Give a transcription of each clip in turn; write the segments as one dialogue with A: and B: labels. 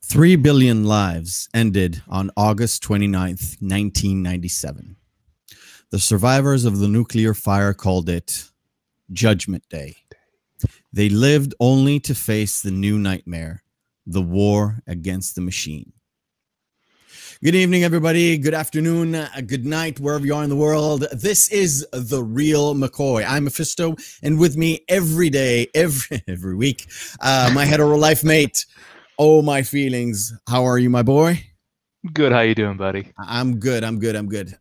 A: 3 billion lives ended on August 29th, 1997. The survivors of the nuclear fire called it Judgment Day. They lived only to face the new nightmare, the war against the machine. Good evening, everybody. Good afternoon. Good night, wherever you are in the world. This is the Reel McCoy. I'm Meffistoe, and with me every day, every week, my hetero life mate. Oh, my feelings. How are you, my boy?
B: Good. How you doing, buddy?
A: I'm good. I'm good. I'm good.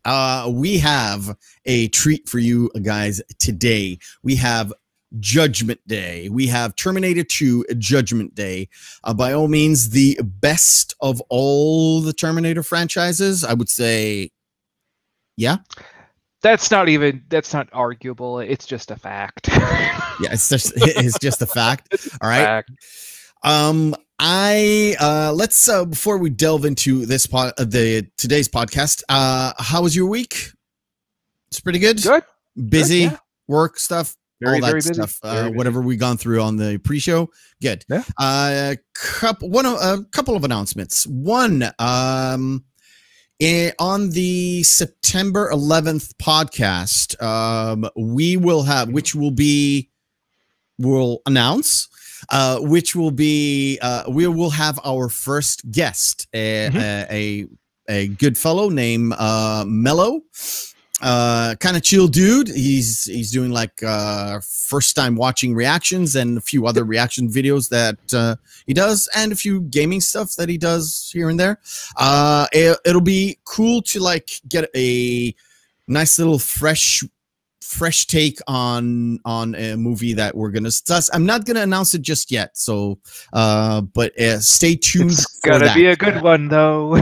A: We have a treat for you guys today. We have Judgment Day. We have Terminator 2 Judgment Day. By all means, the best of all the Terminator franchises, I would say. Yeah.
B: That's not arguable. It's just a fact.
A: Yeah, it's just a fact. All right.
B: Fact.
A: Let's before we delve into this today's podcast, how was your week? It's pretty good.
B: Good.
A: Busy.
B: Good, yeah.
A: Work stuff.
B: Very
A: all that
B: busy.
A: stuff. Whatever we gone through on the pre-show. Good.
B: Yeah.
A: A couple of announcements. One, on the September 11th podcast, we will have, we'll announce. Which will be we will have our first guest, a good fellow named Mello, kind of chill dude. He's doing like first time watching reactions and a few other reaction videos that he does, and a few gaming stuff that he does here and there. It'll be cool to like get a nice little fresh take on a movie that we're gonna discuss. I'm not gonna announce it just yet, so but stay tuned.
B: It's gonna be a good one, though.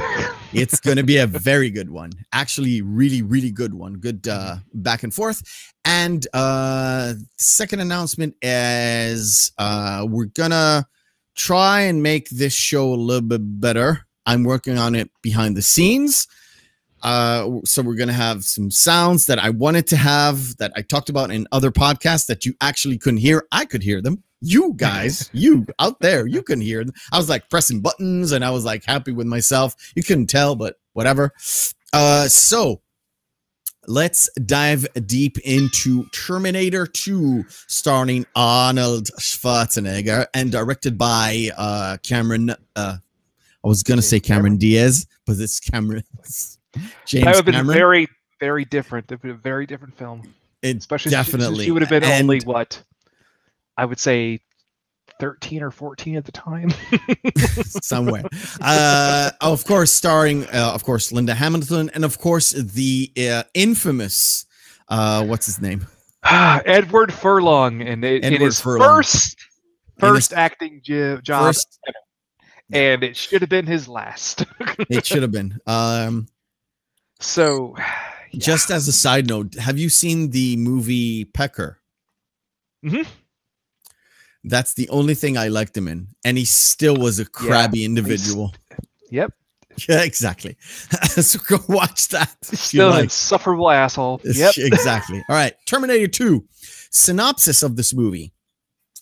A: It's gonna be a very good one, actually, really good one. Good back and forth. And second announcement is we're gonna try and make this show a little bit better. I'm working on it behind the scenes. So we're going to have some sounds that I wanted to have that I talked about in other podcasts that you actually couldn't hear. I could hear them. You guys, you out there, you can hear. I was like pressing buttons and I was like happy with myself. You couldn't tell, but whatever. So let's dive deep into Terminator 2, starring Arnold Schwarzenegger and directed by Cameron. I was gonna say Cameron Diaz, but it's Cameron. James
B: that would have been
A: Cameron.
B: very, very different. It would have been a very different film.
A: Especially
B: definitely. She would have been only what I would say 13 or 14 at the time.
A: Somewhere. Of course, starring, of course, Linda Hamilton, and of course, the infamous, what's his name?
B: Edward Furlong, and in his first acting job, and it should have been his last.
A: It should have been.
B: So,
A: just as a side note, have you seen the movie Pecker?
B: Mm-hmm.
A: That's the only thing I liked him in, and he still was a crabby individual.
B: Yep.
A: Yeah, exactly. So go watch that.
B: Still an insufferable asshole. Yep.
A: Exactly. All right. Terminator 2. Synopsis of this movie.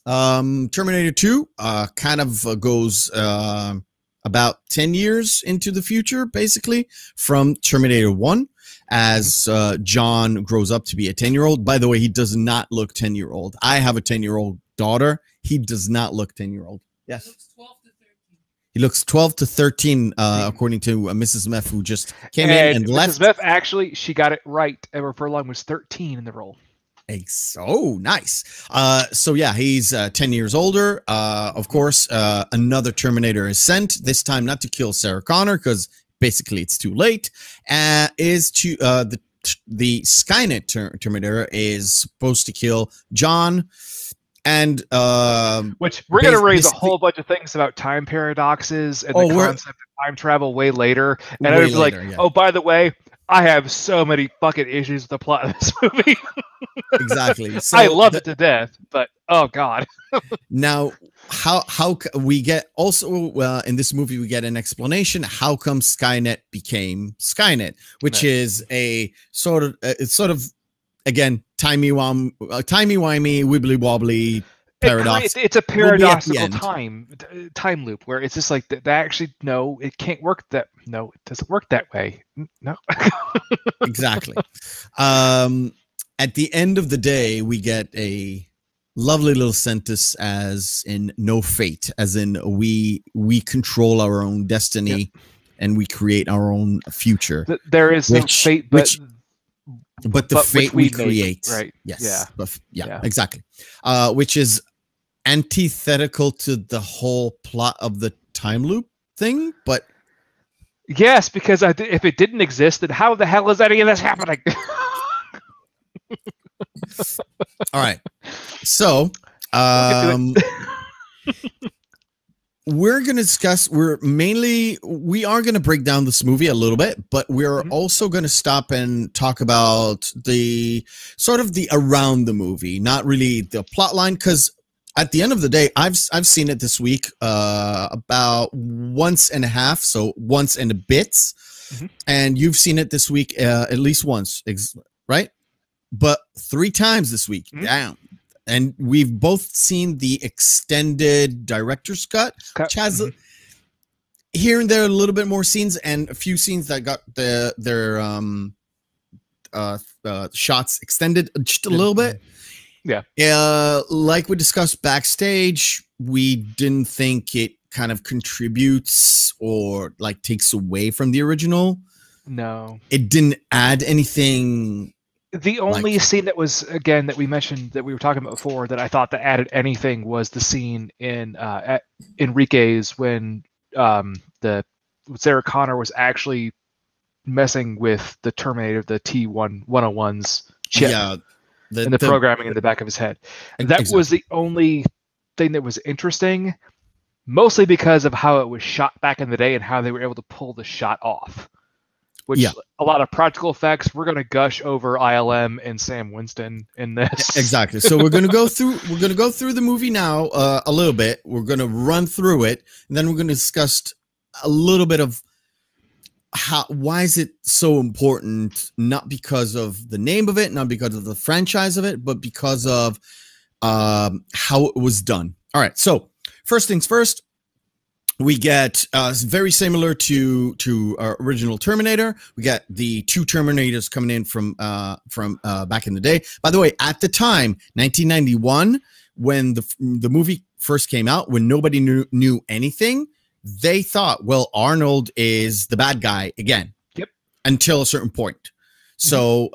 A: Terminator 2 kind of goes about 10 years into the future, basically, from Terminator 1, as John grows up to be a 10-year-old. By the way, he does not look 10-year-old. I have a 10-year-old daughter. He does not look 10-year-old. Yes. He looks 12 to 13, according to Mrs. Meff, who just came in and left.
B: Mrs. Meff, actually, she got it right. Edward Furlong was 13 in the role.
A: Oh, nice. So yeah, he's 10 years older. Of course, another Terminator is sent, this time not to kill Sarah Connor, because basically it's too late. The Skynet Terminator is supposed to kill John. And
B: which we're going to raise a whole bunch of things about time paradoxes and the concept of time travel way later. And I would be like, oh, by the way, I have so many fucking issues with the plot of this movie.
A: Exactly. So
B: I love it to death, but oh god.
A: Now, how we get also in this movie we get an explanation how come Skynet became Skynet, which is a sort of again timey-wimey, wibbly wobbly paradox.
B: It's a paradoxical time loop where it's just like that. Actually, no, it can't work that. No, it doesn't work that way. No.
A: Exactly. At the end of the day, we get a lovely little sentence, as in no fate, as in we control our own destiny, and we create our own future.
B: There is no fate,
A: but the fate we create,
B: right?
A: Yes. Yeah. Exactly. Which is antithetical to the whole plot of the time loop thing, but
B: yes, because if it didn't exist, then how the hell is any of this happening?
A: All right. So, we're going to discuss, we are going to break down this movie a little bit, but we're also going to stop and talk about the sort of the around the movie, not really the plot line. Cause at the end of the day, I've seen it this week, about once and a half. So once and a bit, and you've seen it this week, at least once, right? But 3 times this week. Damn. And we've both seen the extended director's cut, which has here and there a little bit more scenes, and a few scenes that got their shots extended just a little bit. Yeah. Like we discussed backstage, we didn't think it kind of contributes or like takes away from the original.
B: No.
A: It didn't add anything.
B: The only scene that was, again, that we mentioned that we were talking about before that I thought that added anything was the scene in at Enrique's when Sarah Connor was actually messing with the Terminator, the T-101's chip, and the programming in the back of his head. And that was the only thing that was interesting, mostly because of how it was shot back in the day and how they were able to pull the shot off. Which a lot of practical effects. We're going to gush over ILM and Sam Winston in this.
A: Exactly. So we're going to go through. We're going to go through the movie now a little bit. We're going to run through it, and then we're going to discuss a little bit of why is it so important? Not because of the name of it, not because of the franchise of it, but because of how it was done. All right, so first things first, we get very similar to original Terminator. We get the two Terminators coming in from back in the day. By the way, at the time, 1991, when the movie first came out, when nobody knew anything, they thought, well, Arnold is the bad guy again.
B: Yep.
A: Until a certain point. So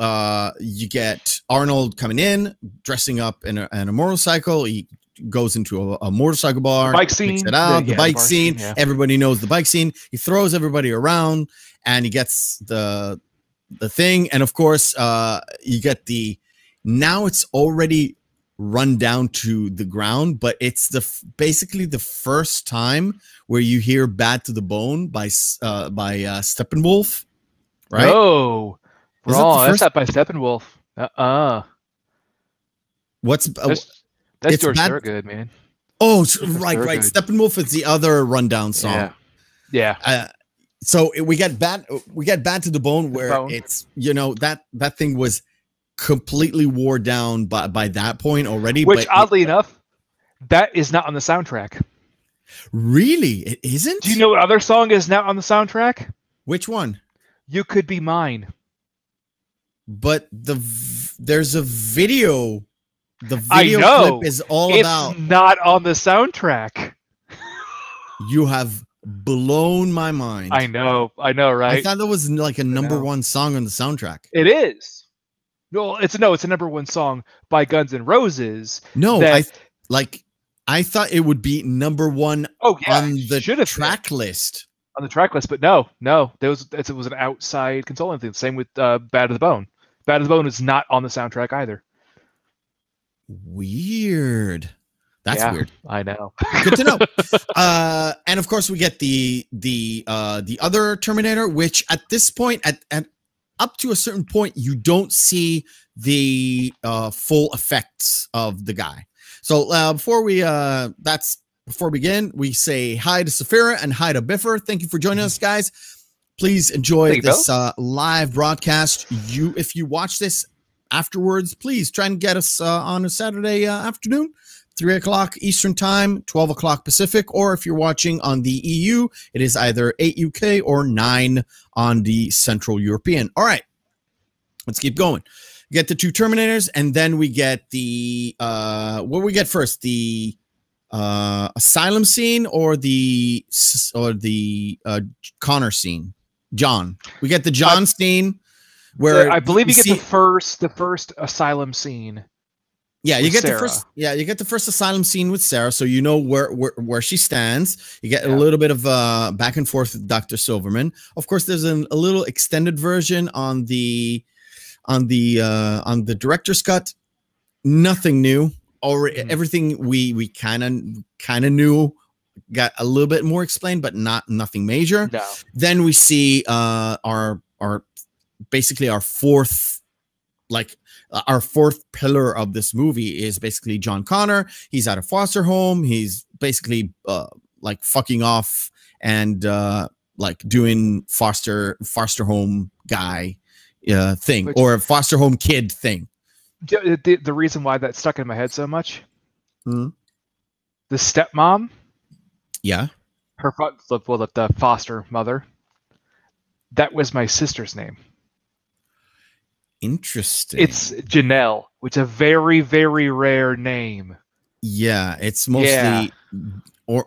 A: you get Arnold coming in, dressing up in a motorcycle. He goes into a motorcycle bar,
B: bike scene,
A: picks it up, the bike scene. Yeah. Everybody knows the bike scene. He throws everybody around, and he gets the thing. And of course, you get now it's already run down to the ground, but it's basically the first time where you hear "Bad to the Bone" by Steppenwolf, right?
B: Oh, that's not by Steppenwolf.
A: What's
B: that's George Thorogood, man.
A: Oh, right. Steppenwolf is the other rundown song.
B: Yeah.
A: So we get bad to the bone, where it's that thing was completely wore down by that point already.
B: Which, oddly enough, that is not on the soundtrack.
A: Really, it isn't?
B: Do you know what other song is not on the soundtrack?
A: Which one?
B: "You Could Be Mine."
A: But there's a video. The video clip is all about.
B: It's not on the soundtrack.
A: You have blown my mind.
B: I know, right?
A: I thought that was like a number one song on the soundtrack.
B: It is. No, it's a number one song by Guns N' Roses.
A: No, I thought it would be number one on the track list.
B: On the track list, but no, it was an outside consoling thing. Same with "Bad to the Bone." "Bad to the Bone" is not on the soundtrack either.
A: Weird. That's weird.
B: I know.
A: Good to know. And of course, we get the other Terminator, which at this point, at up to a certain point, you don't see the full effects of the guy. So before we begin, we say hi to Saphira and hi to Biffer. Thank you for joining us, guys. Please enjoy this live broadcast. If you watch this afterwards, please try and get us on a Saturday afternoon, 3 o'clock Eastern time, 12 o'clock Pacific, or if you're watching on the EU, it is either 8 UK or 9 on the Central European. All right, let's keep going. We get the two Terminators, and then we get the what we get first, the asylum scene or the Connor scene. John, we get the John scene. Where
B: I believe you get the first asylum scene.
A: Yeah, you get the first asylum scene with Sarah, so you know where she stands. You get a little bit of back and forth with Dr. Silverman. Of course, there's a little extended version on the director's cut. Nothing new. Everything we kind of knew got a little bit more explained, but nothing major.
B: No.
A: Then we see our basically our fourth pillar of this movie is basically John Connor. He's at a foster home. He's basically like fucking off and like doing foster home guy thing, or a foster home kid thing.
B: The reason why that stuck in my head so much, the stepmom, the foster mother, that was my sister's name.
A: Interesting.
B: It's Janelle, which is a very, very rare name.
A: Yeah, it's mostly or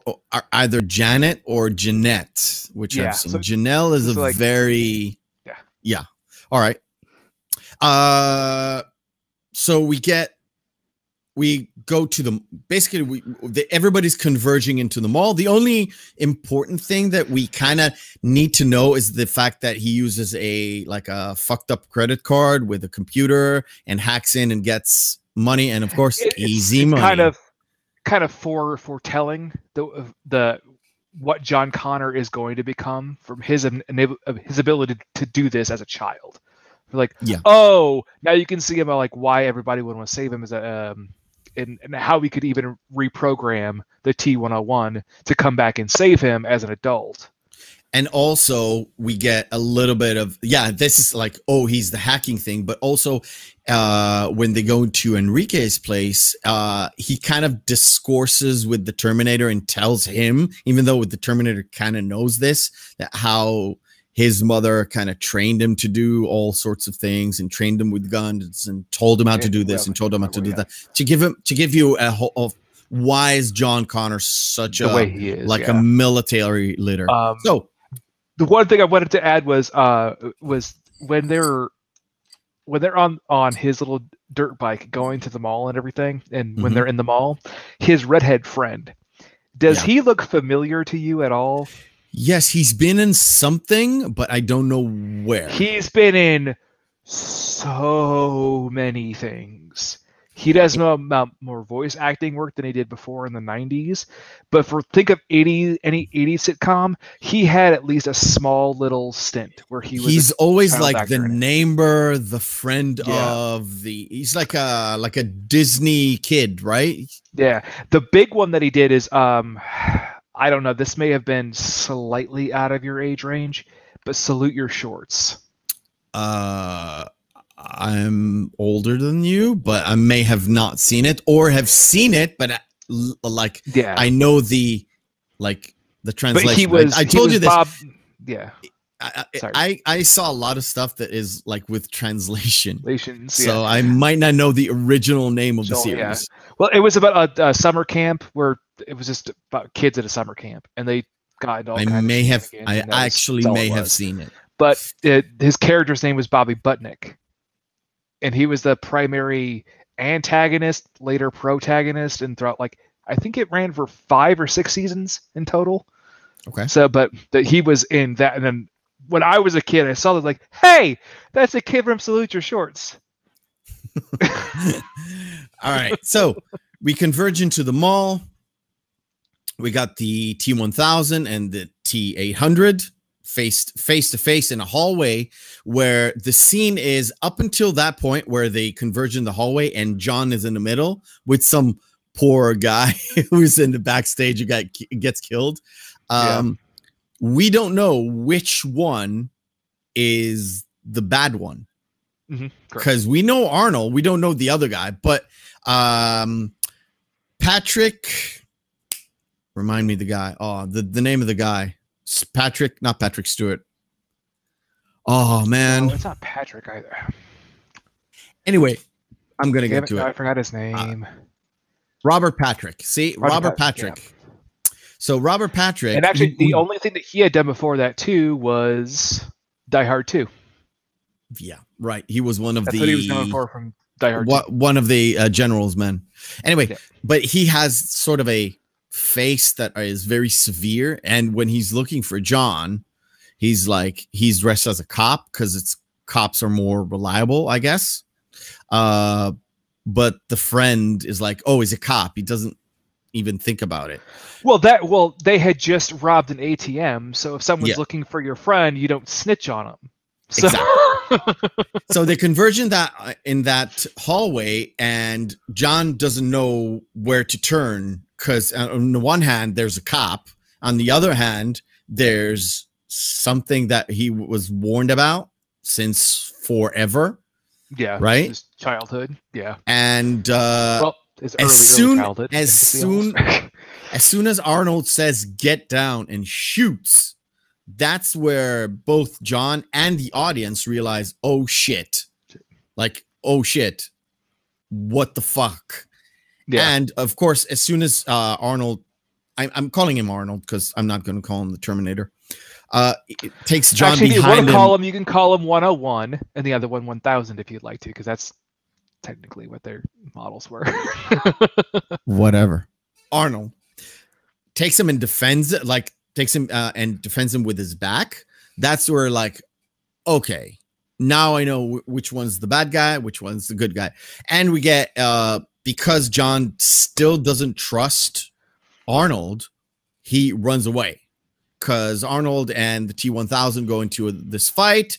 A: either Janet or Jeanette, which I've seen. So, Janelle is a very All right. So we go to everybody's converging into the mall. The only important thing that we kind of need to know is the fact that he uses a fucked up credit card with a computer and hacks in and gets money, and of course easy money.
B: Kind of foretelling the what John Connor is going to become from his ability to do this as a child. Now you can see him why everybody would want to save him as and how we could even reprogram the T-101 to come back and save him as an adult.
A: And also we get a little bit of, this is like, oh, he's the hacking thing. But also when they go to Enrique's place, he kind of discourses with the Terminator and tells him, even though the Terminator kind of knows this, that how his mother kind of trained him to do all sorts of things and trained him with guns and told him how to do this and told him how to do that. To give you a whole of why is John Connor such
B: the way he is,
A: like a military leader. So
B: the one thing I wanted to add was when they're on his little dirt bike going to the mall and everything, and when they're in the mall, his redhead friend, does he look familiar to you at all?
A: Yes, he's been in something, but I don't know where.
B: He's been in so many things. He does more voice acting work than he did before in the 90s. But think of any 80s sitcom, he had at least a small little stint where he's
A: always like the neighbor, the friend of the. He's like a Disney kid, right?
B: Yeah. The big one that he did is I don't know. This may have been slightly out of your age range, but Salute Your Shorts.
A: I'm older than you, but I may have not seen it or have seen it, but I know the translation.
B: But
A: I told you this.
B: Bob,
A: I saw a lot of stuff that is like with translation.
B: So
A: I might not know the original name of the series.
B: Yeah. Well, it was about a summer camp where it was just about kids at a summer camp, and they got into all kinds of shenanigans,
A: I actually may have seen it.
B: But his character's name was Bobby Butnick, and he was the primary antagonist, later protagonist, and throughout I think it ran for 5 or 6 seasons in total.
A: Okay.
B: So, but he was in that, and then when I was a kid, I saw that hey, that's a kid from Salute Your Shorts.
A: All right, so we converge into the mall. We got the T-1000 and the T-800 face to face in a hallway, where the scene is up until that point where they converge in the hallway and John is in the middle with some poor guy who's in the backstage who gets killed. We don't know which one is the bad one, because we know Arnold, we don't know the other guy, but Patrick, remind me the guy. Oh, the name of the guy. Patrick, not Patrick Stewart. Oh man,
B: no, it's not Patrick either.
A: Anyway, I'm gonna get to it.
B: I forgot his name.
A: Robert Patrick. See, Robert Patrick. Yeah. So Robert Patrick,
B: and actually, the only thing that he had done before that too was Die Hard 2.
A: Yeah, right. He was one of
B: That's what he was known for from Die Hard 2.
A: One of the general's men. Anyway, but he has sort of a face that is very severe, and when he's looking for John, he's dressed as a cop because cops are more reliable, I guess. But the friend is like, oh, he's a cop. He doesn't even think about it.
B: Well, they had just robbed an ATM, so if someone's looking for your friend, you don't snitch on them. So.
A: Exactly. So they converge in that hallway, and John doesn't know where to turn, because on the one hand there's a cop, on the other hand there's something that he was warned about since forever.
B: Yeah,
A: right.
B: His childhood. Yeah,
A: and
B: his
A: as
B: childhood.
A: As soon as Arnold says get down and shoots, that's where both John and the audience realize, oh shit, oh shit, what the fuck. Yeah. And of course, as soon as Arnold, I'm calling him Arnold because I'm not going to call him the Terminator, it takes John behind him.
B: You can call him 101 and the other one 1000 if you'd like to, because that's technically what their models were.
A: Whatever. Arnold takes him and defends it, takes him and defends him with his back. That's where okay, now I know which one's the bad guy, which one's the good guy. And we get because John still doesn't trust Arnold, he runs away, because Arnold and the T-1000 go into this fight.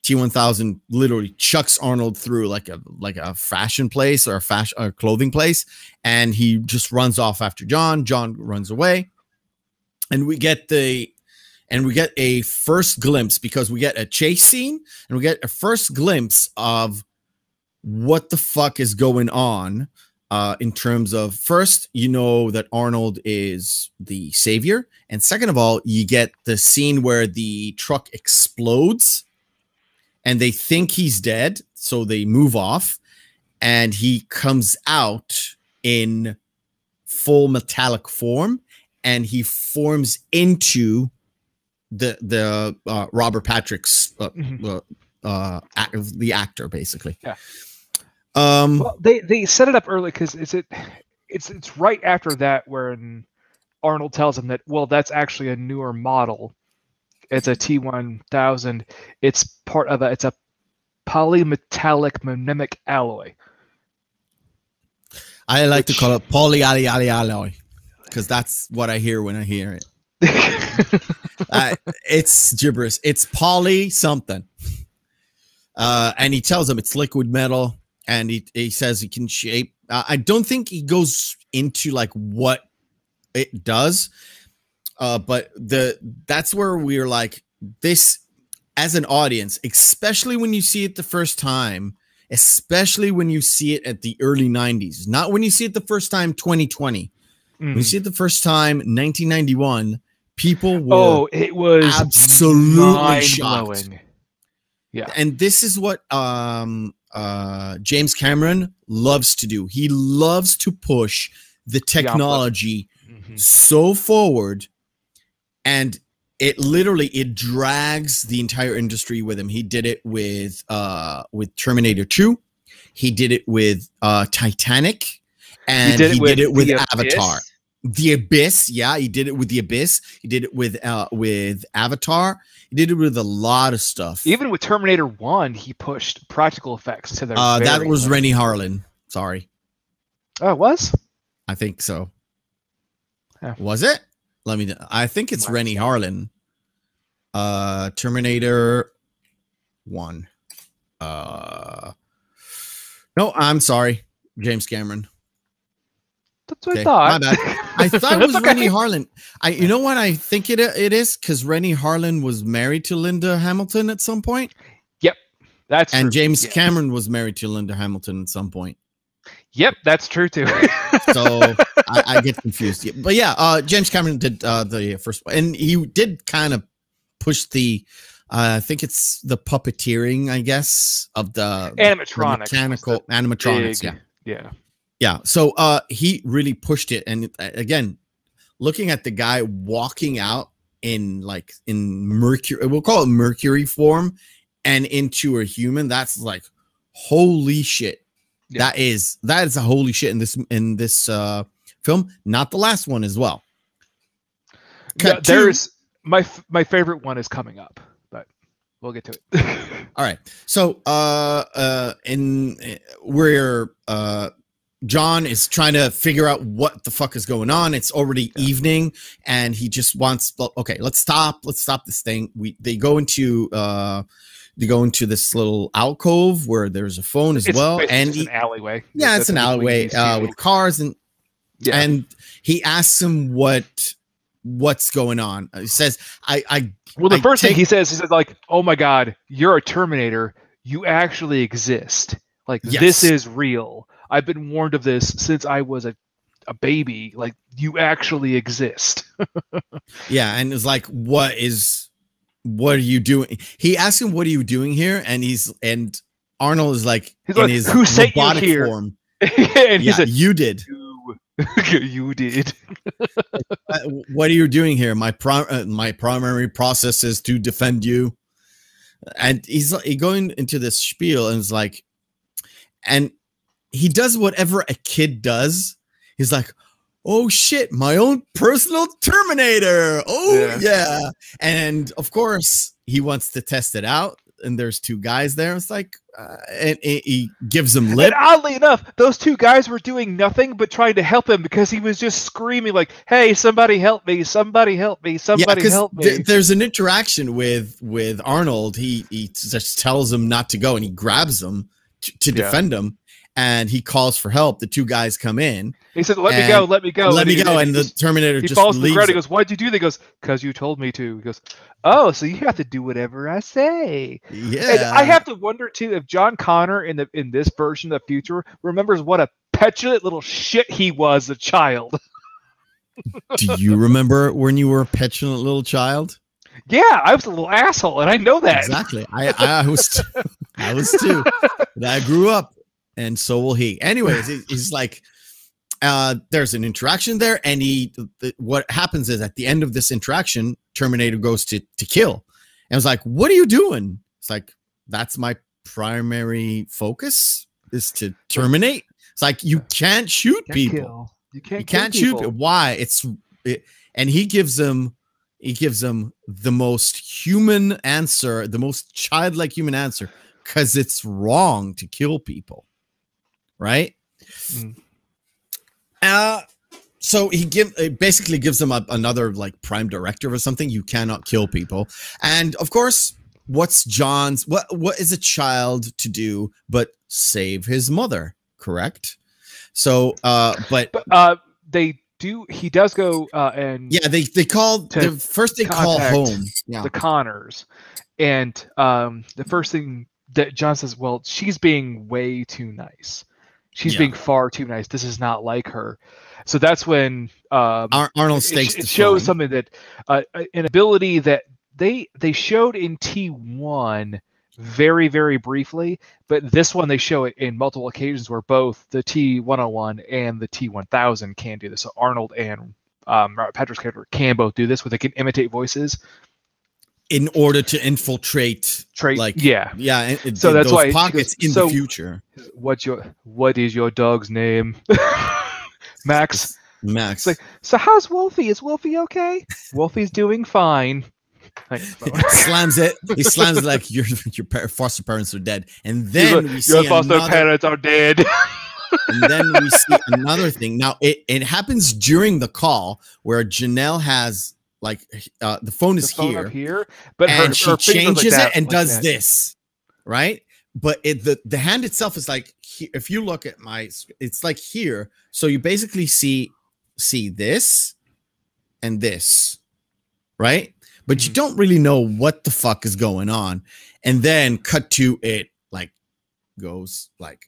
A: T-1000 literally chucks Arnold through like a fashion place or a clothing place, and he just runs off after John. John runs away, and we get the and we get a first glimpse, because we get a chase scene and we get a first glimpse of what the fuck is going on. In terms of, first, you know that Arnold is the savior, and second of all, you get the scene where the truck explodes and they think he's dead, so they move off, and he comes out in full metallic form, and he forms into the Robert Patrick's the actor, basically.
B: Yeah.
A: Well,
B: they set it up early because it's right after that when Arnold tells him that, well, that's actually a newer model. It's a T1000. It's part of it's a polymetallic monemic alloy.
A: I like to call it polyalloy because that's what I hear when I hear it. It's gibberish. It's poly something. And he tells him it's liquid metal. And he says he can shape. I don't think he goes into like what it does, but that's where we're like, this as an audience, especially when you see it the first time, especially when you see it at the early 90s, not when you see it the first time 2020. When you see it the first time 1991, people were
B: it was
A: absolutely shocked.
B: Yeah,
A: and this is what James Camron loves to do. He loves to push the technology so forward, and it drags the entire industry with him. He did it with Terminator 2. He did it with Titanic, and he did it with Avatar. The Abyss, yeah, he did it with The Abyss. He did it with Avatar. He did it with a lot of stuff.
B: Even with Terminator 1, he pushed practical effects to their
A: that was Rennie Harlin. Sorry.
B: Oh, it was?
A: I think so.
B: Yeah.
A: Was it? I think it's Rennie Harlin. Terminator 1. No, I'm sorry. James Cameron.
B: That's what I thought.
A: My bad. I thought it was Rennie Harlin. You know what I think it is? Because Rennie Harlin was married to Linda Hamilton at some point.
B: Yep. That's
A: and
B: true.
A: James Cameron was married to Linda Hamilton at some point.
B: Yep, that's true too.
A: So I get confused. But yeah, James Cameron did the first one. And he did kind of push the I think it's the puppeteering, I guess, of the
B: animatronics.
A: Mechanical animatronics.
B: Big, yeah.
A: Yeah, so he really pushed it, and again, looking at the guy walking out in Mercury, we'll call it Mercury form, and into a human, that's like holy shit. Yeah. That is a holy shit in this film. Not the last one as well.
B: Yeah, there's my favorite one is coming up, but we'll get to it.
A: All right, so we're John is trying to figure out what the fuck is going on. It's already evening, and he just wants, okay, let's stop this thing. They go into this little alcove where there's a phone as well, and
B: it's an alleyway.
A: Yeah, it's an alleyway with cars, and he asks him what's going on. He says,
B: Well, the first thing he says like, "Oh my God, you're a Terminator. You actually exist. Like this is real. I've been warned of this since I was a baby. Like you actually exist."
A: Yeah, and it's like, what are you doing? He asked him, "What are you doing here?" And Arnold is like, his
B: who sent you
A: robotic
B: here?
A: Form.
B: And he said,
A: "You did.
B: You did."
A: What are you doing here? My primary process is to defend you. And he's going into this spiel, and it's like, and he does whatever a kid does. He's like, "Oh shit, my own personal Terminator. Oh yeah." And of course he wants to test it out. And there's two guys there. It's like, and he gives them lip.
B: And oddly enough, those two guys were doing nothing but trying to help him because he was just screaming like, "Hey, somebody help me! Somebody help me! Somebody help me!"
A: There's an interaction with Arnold. He just tells him not to go, and he grabs him to defend him. and he calls for help. The two guys come in.
B: He said, "Let me go, let me go,
A: let me go." And the Terminator just
B: falls to the ground.
A: leaves.
B: He goes, "Why'd you do that?" He goes, "Because you told me to." He goes, "Oh, so you have to do whatever I say."
A: Yeah.
B: And I have to wonder too if John Connor in this version of the future remembers what a petulant little shit he was as a child.
A: Do you remember when you were a petulant little child?
B: Yeah, I was a little asshole, and I know that.
A: Exactly. I was I was too. But I grew up, and so will he. Anyways, he's like, there's an interaction there, and what happens is at the end of this interaction, Terminator goes to kill. And I was like, "What are you doing?" It's like, "That's my primary focus, is to terminate." It's like, you can't shoot people.
B: You
A: can't shoot people. Why? And he gives them the most human answer, the most childlike human answer, because it's wrong to kill people, right? So he basically gives them another like prime directive or something. You cannot kill people. And of course, what's John's what is a child to do but save his mother, correct? So but he does go and they call first they call home
B: the Connors, and the first thing that John says, well, she's being way too nice. She's being far too nice. This is not like her. So that's when
A: Arnold stakes
B: it shows something that an ability that they showed in T1 very, very briefly, but this one they show it in multiple occasions where both the T-101 and the T-1000 can do this. So Arnold and Patrick's character can both do this, where they can imitate voices
A: in order to infiltrate, like
B: so that's why
A: pockets in the future.
B: What is your dog's name? Max.
A: Max.
B: It's like, so how's Wolfie? Is Wolfie okay? Wolfie's doing fine.
A: He slams it like your foster parents are dead, and then we see
B: your foster parents are dead.
A: And then we see another thing. Now it happens during the call where Janelle has like the phone is
B: here, but
A: and she changes
B: like
A: it and does this, right? But the hand itself is like, if you look at it's like here. So you basically see this and this, right? But you don't really know what the fuck is going on. And then cut to it like goes like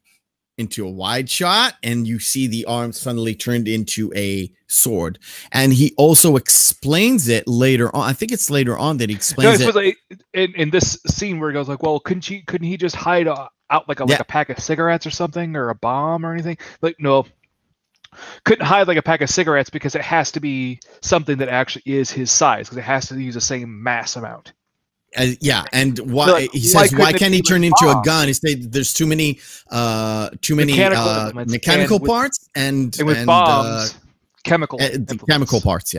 A: into a wide shot, and you see the arm suddenly turned into a sword. And he also explains it later on. I think it's later on that he explains it.
B: Like in this scene where he goes like, well, couldn't he just hide out like a pack of cigarettes or something, or a bomb or anything? Like, no. Couldn't hide like a pack of cigarettes because it has to be something that actually is his size, because it has to use the same mass amount.
A: And why he says why can't he turn into a gun? He said there's too many mechanical parts and
B: with bombs, chemical
A: parts.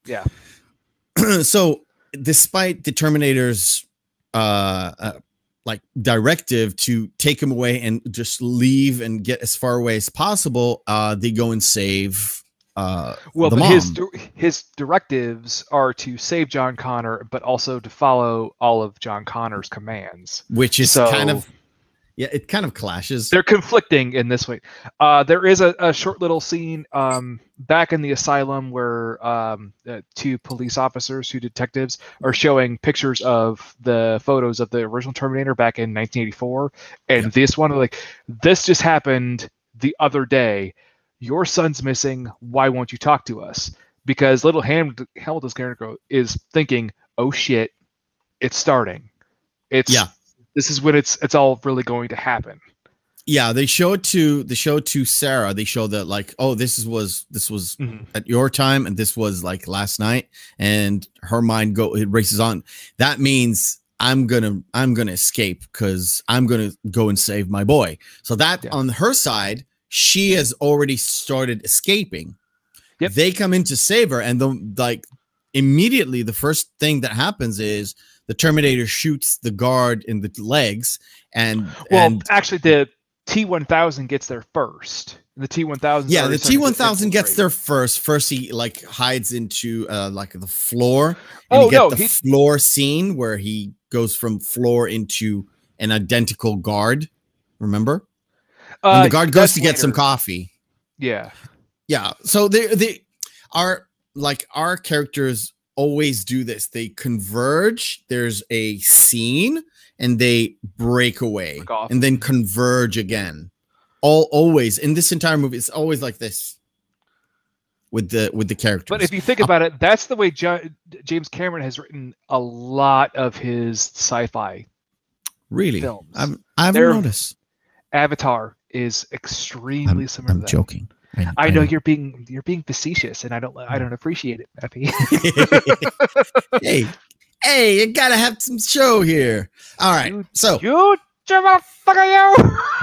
B: Yeah.
A: So despite the Terminator's like directive to take him away and just leave and get as far away as possible, they go and save
B: his directives are to save John Connor, but also to follow all of John Connor's commands,
A: which is it kind of clashes.
B: They're conflicting in this way. There is a short little scene back in the asylum where two police officers, two detectives, are showing pictures of the photos of the original Terminator back in 1984. And this one, like, this just happened the other day. Your son's missing. Why won't you talk to us? Because little Hamilton's character is thinking, oh shit, it's starting. This is when it's all really going to happen.
A: Yeah, they show it to Sarah. They show that like, oh, this was at your time, and this was like last night, and her mind it races on. That means I'm gonna escape because I'm gonna go and save my boy. So that on her side, she has already started escaping.
B: Yep.
A: They come in to save her, and immediately the first thing that happens is the Terminator shoots the guard in the legs, and
B: actually the T-1000 gets there first. The T-1000,
A: the T-1000 gets there first. First, he like hides into like the floor, and you get the floor scene where he goes from floor into an identical guard. Remember? when the guard goes
B: that's
A: to get some
B: later.
A: coffee.
B: Yeah.
A: Yeah. So they are like our characters always do this. They converge. There's a scene and they break away and then converge again. Always in this entire movie, it's always like this with the characters.
B: But if you think about it, that's the way James Cameron has written a lot of his sci-fi films.
A: I haven't noticed.
B: Avatar is extremely similar.
A: I'm joking.
B: I know you're being facetious, and I don't appreciate it, Effie.
A: hey, you gotta have some show here. All right,
B: you motherfucker, you.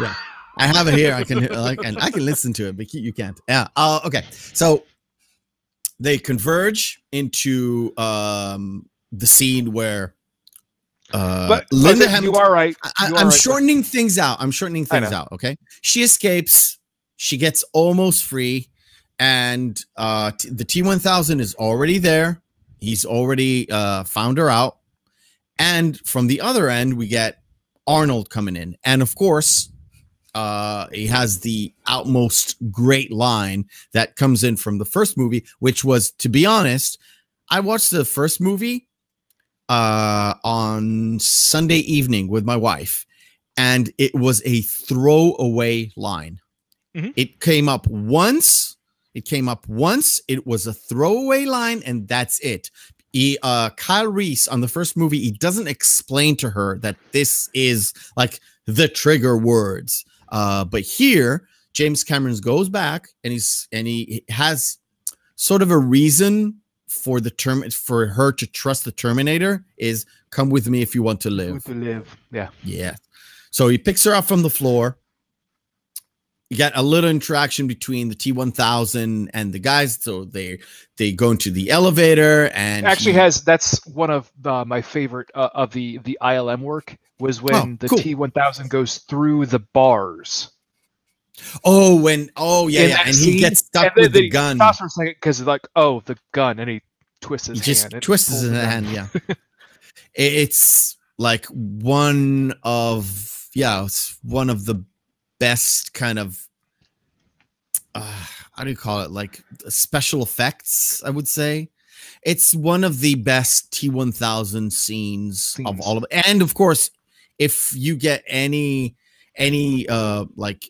A: Yeah, I have it here. I can listen to it, but you can't. Yeah. Okay. So they converge into the scene where Linda Hamilton.
B: You are right.
A: I'm shortening things out. Okay. She escapes. She gets almost free, and the T-1000 is already there. He's already found her out. And from the other end, we get Arnold coming in. And of course, he has the outmost great line that comes in from the first movie, which was, to be honest, I watched the first movie on Sunday evening with my wife, and it was a throwaway line. Mm-hmm. It came up once. It was a throwaway line, and that's it. Kyle Reese on the first movie, he doesn't explain to her that this is like the trigger words. But here, James Cameron goes back and he has sort of a reason for her to trust the Terminator is come with me if you want to live.
B: Yeah.
A: Yeah. So he picks her up from the floor. You get a little interaction between the T-1000 and the guys. So they go into the elevator, and
B: that's one of my favorite of the ILM work was when the T-1000 goes through the bars.
A: Oh, yeah, and he gets stuck with the gun.
B: Stops for a second because like, oh, the gun, and he twists his hand.
A: Just twists his hand. Yeah, it's like one of the best kind of how do you call it, like special effects, I would say. It's one of the best T-1000 scenes of all of it. And of course, if you get any like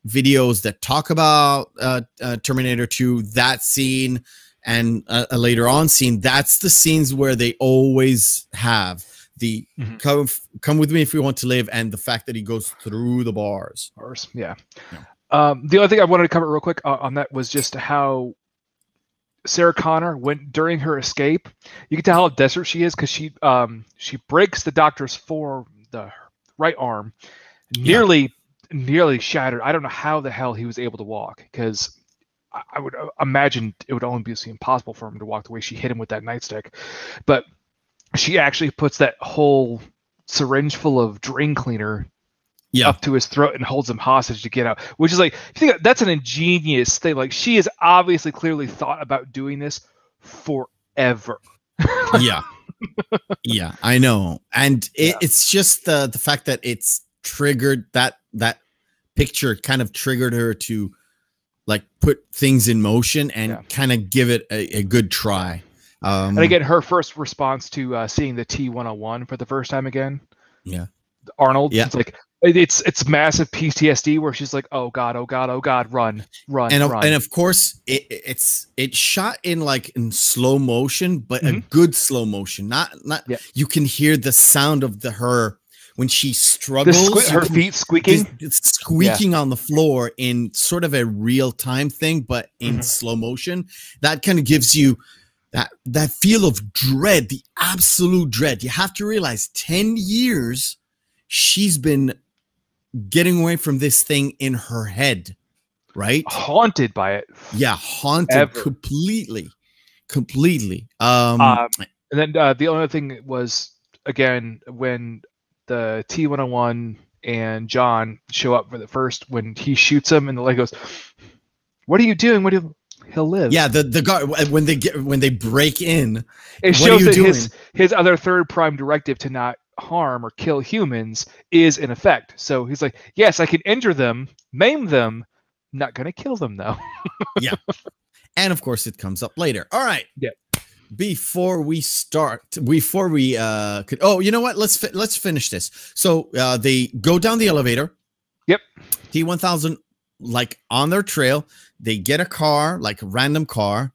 A: videos that talk about Terminator 2, that scene and a later on scene, that's the scenes where they always have the come with me if you want to live, and the fact that he goes through the bars.
B: Yeah. The other thing I wanted to cover real quick on that was just how Sarah Connor went during her escape. You can tell how desperate she is because she breaks the doctor's the right arm, nearly shattered. I don't know how the hell he was able to walk, because I would imagine it would only be impossible for him to walk the way she hit him with that nightstick. But she actually puts that whole syringe full of drain cleaner up to his throat and holds him hostage to get out, which is like, if you think that's an ingenious thing. Like, she has obviously clearly thought about doing this forever.
A: Yeah, I know. And it's just the fact that it's triggered, that picture kind of triggered her to like put things in motion and kind of give it a good try.
B: And again, her first response to seeing the T-101 for the first time again, Arnold, it's like it's massive PTSD where she's like, oh god, run.
A: And of course, it's shot in slow motion, but a good slow motion. Not you can hear the sound of her when she struggles,
B: her feet squeaking.
A: It's squeaking on the floor in sort of a real time thing, but in slow motion. That kind of gives you that feel of dread, the absolute dread. You have to realize 10 years she's been getting away from this thing in her head, right?
B: Haunted by it.
A: Yeah, haunted completely.
B: And then the only thing was, again, when the T-101 and John show up for the first, when he shoots him and the leg goes, what are you doing? He'll live.
A: Yeah, the guard, when they break in,
B: it shows that his other third prime directive to not harm or kill humans is in effect. So he's like, yes, I can injure them, maim them, not going to kill them though.
A: Yeah. And of course it comes up later. All right.
B: Yeah.
A: Before we could, oh, you know what? Let's finish this. So they go down the elevator.
B: Yep.
A: T-1000, like on their trail, they get a car, like a random car.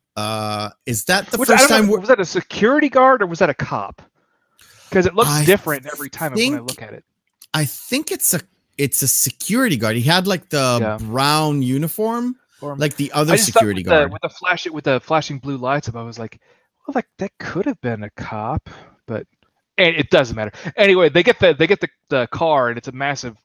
A: Is that the first time?
B: Was that a security guard or was that a cop? Because it looks different every time when I look at it.
A: I think it's a security guard. He had like the brown uniform, like the other security guard
B: with the flashing blue lights. I was like, well, like that could have been a cop, but and it doesn't matter. Anyway, they get the car, and it's a massive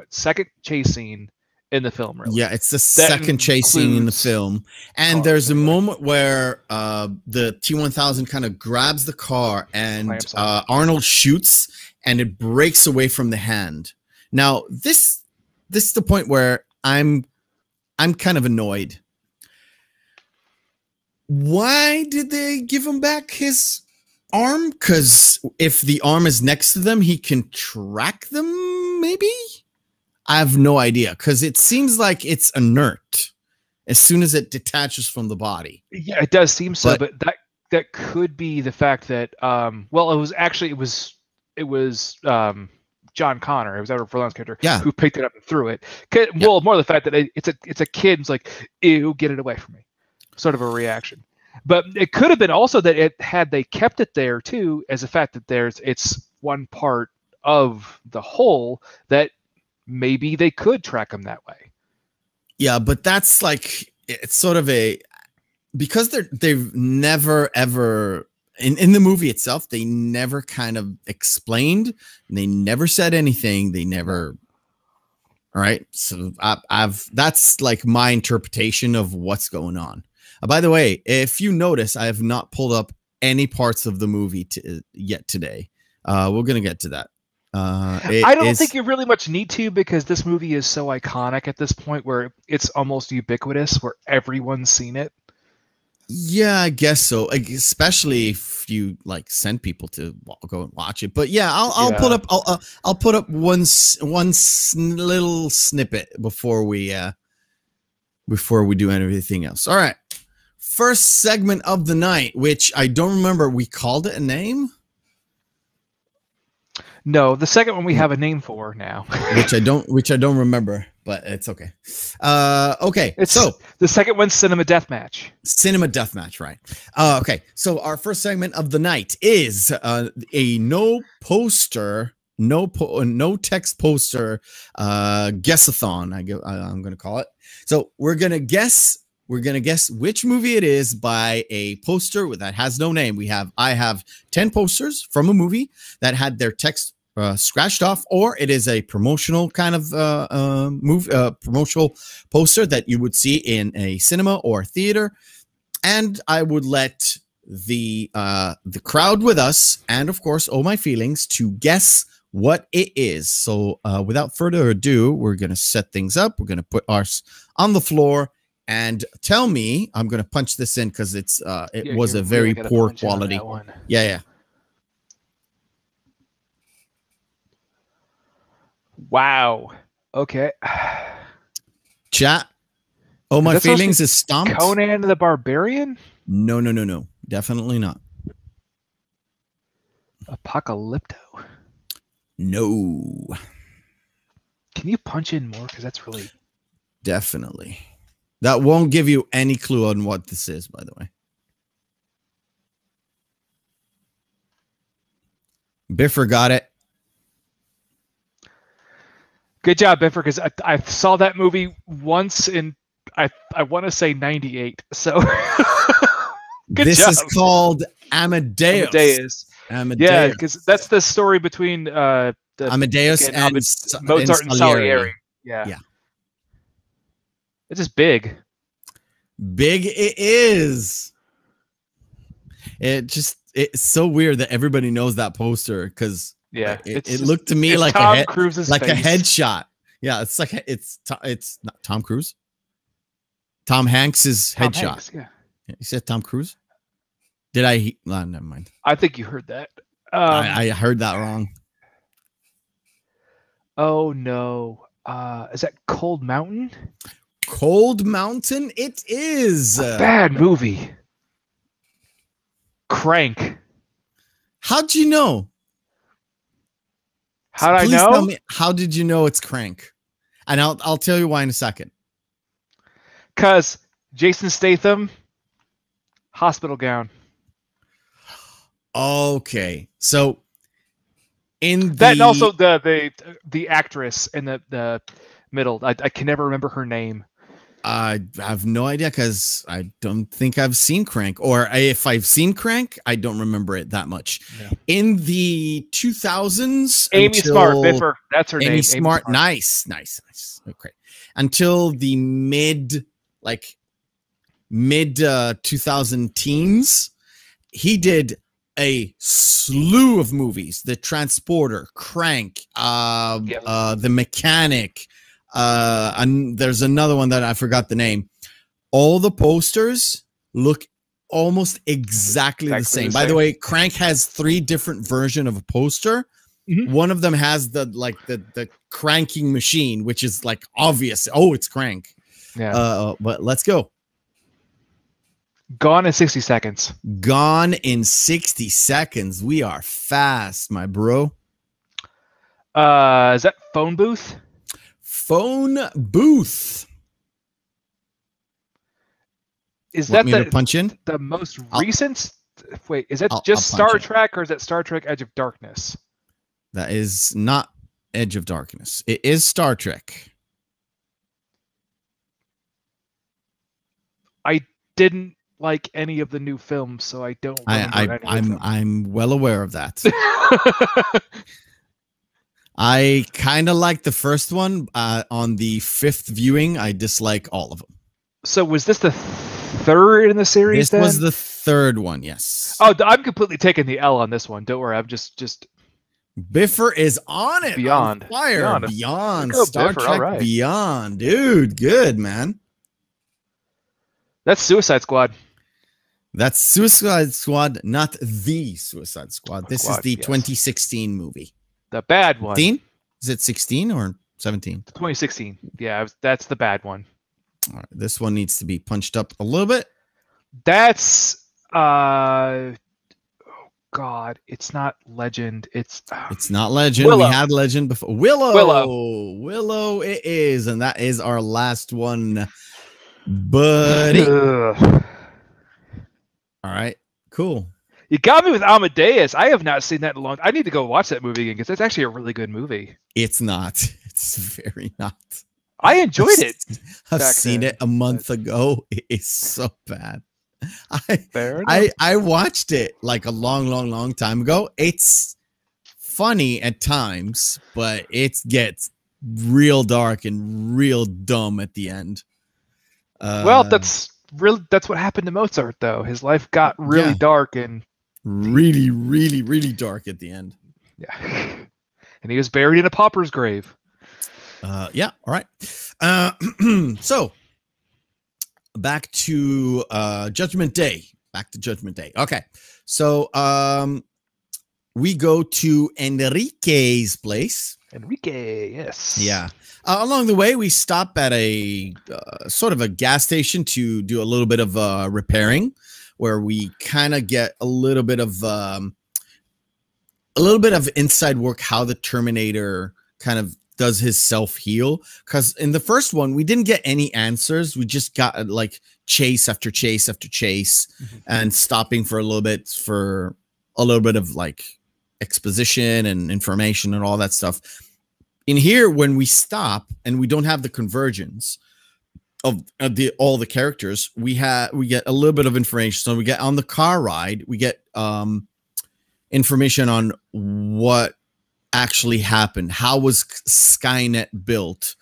B: second chase scene in the film, really.
A: Yeah, it's the second chase scene in the film. And there's a moment where the T-1000 kind of grabs the car and Arnold shoots and it breaks away from the hand. Now, this is the point where I'm kind of annoyed. Why did they give him back his arm? Because if the arm is next to them, he can track them, maybe? I have no idea, because it seems like it's inert as soon as it detaches from the body.
B: Yeah, it does seem so, but that could be the fact that well, it was John Connor, it was Edward Furlong's character, who picked it up and threw it. Well, more the fact that it's a kid who's like, ew, get it away from me, sort of a reaction. But it could have been also that had they kept it there too, as a fact that it's one part of the whole that maybe they could track him that way.
A: Yeah, but that's like, it's sort of because they've never ever in the movie itself, they never kind of explained, they never said anything, they never. All right, so that's like my interpretation of what's going on. By the way, if you notice, I have not pulled up any parts of the movie yet today. We're gonna get to that.
B: I don't think you really much need to, because this movie is so iconic at this point where it's almost ubiquitous, where everyone's seen it. Yeah,
A: I guess so. Especially if you like send people to go and watch it. But yeah, I'll put up I'll put up one little snippet before we do anything else. All right, first segment of the night, which I don't remember. We called it a name.
B: No, the second one we have a name for now,
A: which I don't remember, but it's okay. Okay, so
B: the second one's Cinema Deathmatch.
A: Cinema Deathmatch, right? Okay, so our first segment of the night is a no text poster guessathon. I'm gonna call it. So we're gonna guess which movie it is by a poster that has no name. I have 10 posters from a movie that had their text scratched off, or it is a promotional kind of promotional poster that you would see in a cinema or theater. And I would let the crowd with us, and of course, Oh My Feelings, to guess what it is. So without further ado, we're going to set things up. We're going to put ours on the floor. And tell me, I'm going to punch this in because it was a very poor quality. Yeah.
B: Wow. Okay.
A: Chat. Oh My Feelings is stomped.
B: Conan the Barbarian?
A: No. Definitely not.
B: Apocalypto?
A: No.
B: Can you punch in more? Because that's really...
A: Definitely. That won't give you any clue on what this is, by the way. Biffer got it.
B: Good job, Biffer, because I saw that movie once in, I want to say 98. So good
A: this
B: job.
A: Is called Amadeus.
B: Yeah, because that's the story between
A: Amadeus and
B: Mozart and Salieri. Yeah. It's just big.
A: Big it is. It's so weird that everybody knows that poster, because it looked to me like
B: Tom Cruise's
A: like
B: face.
A: A headshot. Yeah, it's like it's not Tom Cruise. Tom Hanks's headshot.
B: Hanks, yeah.
A: You said Tom Cruise? Did I? Never mind.
B: I think you heard that.
A: I heard that wrong.
B: Oh no. Is that Cold Mountain?
A: Cold Mountain? It is.
B: A bad movie. Crank.
A: How'd you know?
B: How'd I
A: Please
B: know?
A: tell me, how did you know it's Crank? And I'll tell you why in a second.
B: Because Jason Statham, hospital gown.
A: Okay, so in
B: that, and also the actress in the middle. I can never remember her name.
A: I have no idea because I don't think I've seen Crank, or if I've seen Crank, I don't remember it that much. Yeah. In the 2000s,
B: Amy Smart, Biffer, that's her name.
A: Amy Smart, nice. Okay, until the mid 2000 teens, he did a slew of movies: The Transporter, Crank, The Mechanic. And there's another one that I forgot the name. All the posters look almost exactly the same. By the way, Crank has 3 different versions of a poster. Mm-hmm. One of them has the cranking machine, which is like obvious. Oh, it's Crank. Yeah. But let's go.
B: Gone in 60 seconds.
A: Gone in 60 seconds. We are fast, my bro.
B: Is that Phone Booth?
A: Phone Booth.
B: Is that
A: punch in?
B: The most recent? Wait, is that just Star Trek, or is that Star Trek Edge of Darkness?
A: That is not Edge of Darkness. It is Star Trek.
B: I didn't like any of the new films, so I don't remember
A: I'm well aware of that. I kind of like the first one. On the 5th viewing, I dislike all of them.
B: So was this the 3rd in the series?
A: This was the 3rd one, yes.
B: Oh, I'm completely taking the L on this one. Don't worry, I'm just.
A: Biffer is on it.
B: Beyond.
A: On fire. Beyond.
B: Go,
A: Star
B: Biffer,
A: Trek Beyond. Dude, good, man.
B: That's Suicide Squad.
A: That's Suicide Squad, not the Suicide Squad. This is the 2016 movie.
B: The bad one.
A: 16? Is it 16 or 17?
B: 2016. Yeah, that's the bad one.
A: All right, this one needs to be punched up a little bit.
B: That's oh God, it's not Legend. It's
A: not Legend. Willow. We had Legend before. Willow it is, and that is our last one, buddy. All right, cool.
B: You got me with Amadeus. I have not seen that in a long time. I need to go watch that movie again because that's actually a really good movie.
A: It's not. It's very not.
B: I enjoyed it.
A: I've seen it a month ago. It is so bad. I watched it like a long time ago. It's funny at times, but it gets real dark and real dumb at the end.
B: Well, that's what happened to Mozart, though. His life got really dark and really dark at the end. Yeah. And he was buried in a pauper's grave.
A: Yeah. All right. So back to Judgment Day. Okay. So we go to Enrique's place.
B: Enrique, yes.
A: Yeah. Along the way, we stop at a sort of a gas station to do a little bit of repairing, where we kind of get a little bit of inside work how the Terminator kind of does his self-heal. Because in the first one, we didn't get any answers. We just got like chase after chase after chase, and stopping for a little bit of like exposition and information and all that stuff. In here, when we stop and we don't have the convergence of all the characters, we get a little bit of information. So we get on the car ride, we get information on what actually happened. How was Skynet built?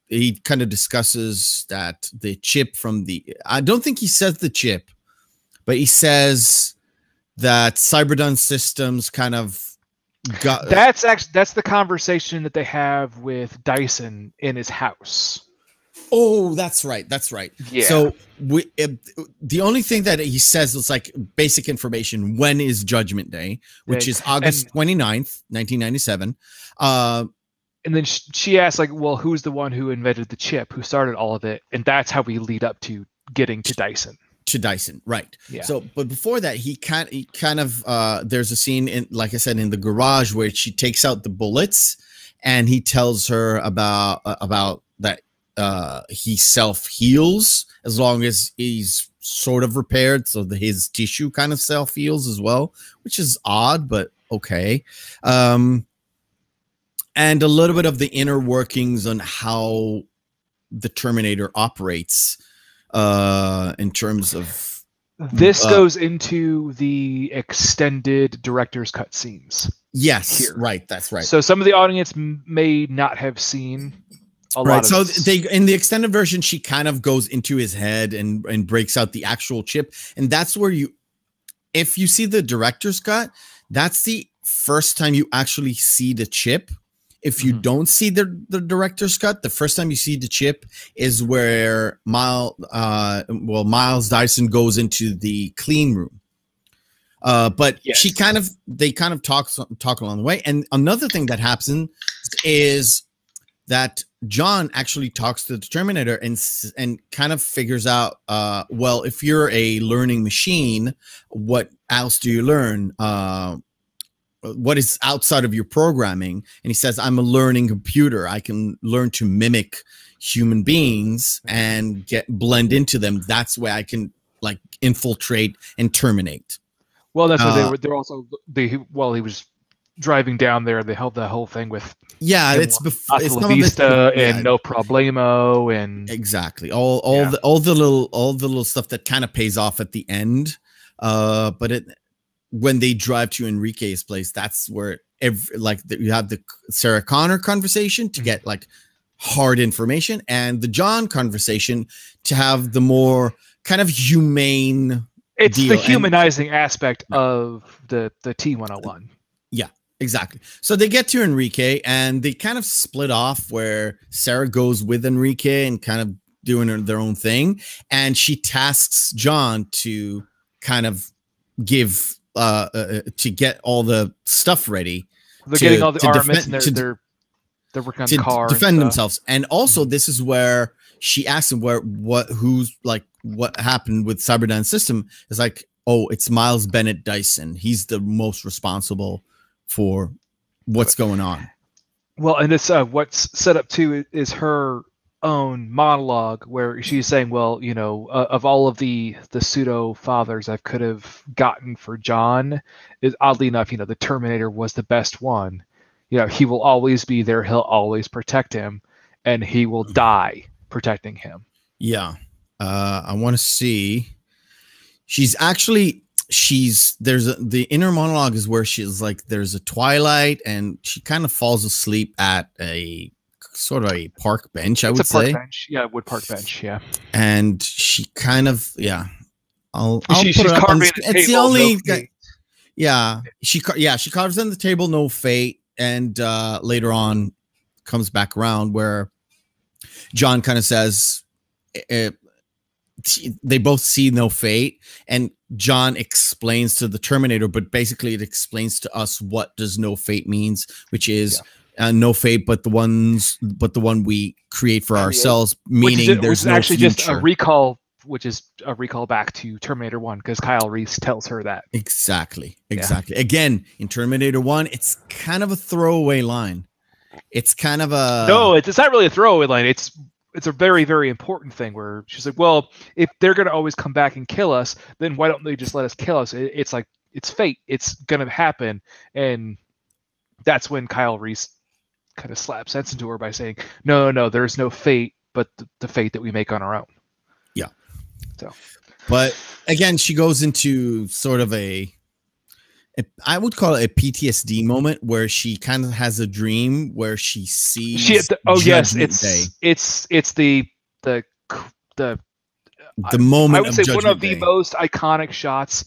A: He kind of discusses that the chip from I don't think he says the chip, but he says that Cyberdyne Systems kind of got.
B: That's the conversation that they have with Dyson in his house.
A: Oh, that's right. That's right.
B: Yeah.
A: So the only thing that he says is like basic information. When is Judgment Day, which is August 29th, 1997.
B: And then she asks, like, well, who's the one who invented the chip, who started all of it? And that's how we lead up to getting to Dyson.
A: To Dyson, right.
B: Yeah.
A: So, but before that, he kind of there's a scene in, like I said, in the garage where she takes out the bullets and he tells her about that he self-heals as long as he's sort of repaired, so his tissue kind of self-heals as well, which is odd, but okay. And a little bit of the inner workings on how the Terminator operates in terms of...
B: This goes into the extended director's cut scenes.
A: Yes,
B: here.
A: Right, that's right.
B: So some of the audience may not have seen a lot of
A: so
B: this.
A: they, in the extended version, she kind of goes into his head and breaks out the actual chip. And that's where if you see the director's cut, that's the first time you actually see the chip. If you don't see the director's cut, the first time you see the chip is where Miles Dyson goes into the clean room. But yes. They kind of talk along the way. And another thing that happens is that John actually talks to the Terminator and kind of figures out, well, if you're a learning machine, what else do you learn? What is outside of your programming? And he says, I'm a learning computer. I can learn to mimic human beings and blend into them. That's where I can like infiltrate and terminate.
B: Well, that's what he was driving down there. They held the whole thing with
A: it's before
B: Meffistoe and No Problemo and
A: exactly all the little stuff that kind of pays off at the end. But when they drive to Enrique's place, that's where you have the Sarah Connor conversation to get like hard information, and the John conversation to have the more kind of humane.
B: It's the humanizing aspect of the T-101.
A: Yeah, exactly. So they get to Enrique and they kind of split off, where Sarah goes with Enrique and kind of doing their own thing, and she tasks John to kind of give to get all the stuff ready. They're
B: getting all the armaments, and they're working on the car
A: to defend themselves. And also, this is where she asks him what happened with Cyberdyne System. Is like, oh, it's Miles Bennett Dyson. He's the most responsible for what's going on.
B: Well, and it's what's set up too is her own monologue where she's saying, well, of all of the pseudo fathers I could have gotten for John, is oddly enough, the Terminator was the best one. He will always be there. He'll always protect him, and he will die protecting him.
A: Yeah. I want to see. The inner monologue is where she's like, there's a twilight and she kind of falls asleep at a sort of a park bench, I would say.
B: Bench. Yeah, wood park bench. Yeah.
A: And she kind of, I'll
B: she's
A: put it up on
B: carving
A: the, it's the only, she carves on the table, no fate. And later on comes back around where John kind of says, they both see no fate, and John explains to the Terminator, but basically it explains to us what does no fate means, which is no fate, but the one we create for ourselves, meaning there's no
B: actually
A: future.
B: Just a recall, which is a recall back to Terminator 1, because Kyle Reese tells her that.
A: Exactly. Again, in Terminator 1, it's kind of a throwaway line. It's kind of a...
B: No, it's not really a throwaway line. It's a very, very important thing where she's like, well, if they're going to always come back and kill us, then why don't they just let us kill us? It's like, it's fate. It's going to happen. And that's when Kyle Reese kind of slaps sense into her by saying, no, there's no fate, but the fate that we make on our own.
A: Yeah.
B: So,
A: but again, she goes into sort of I would call it a PTSD moment where she kind of has a dream where she sees.
B: It's the
A: moment.
B: I would say one of the most iconic shots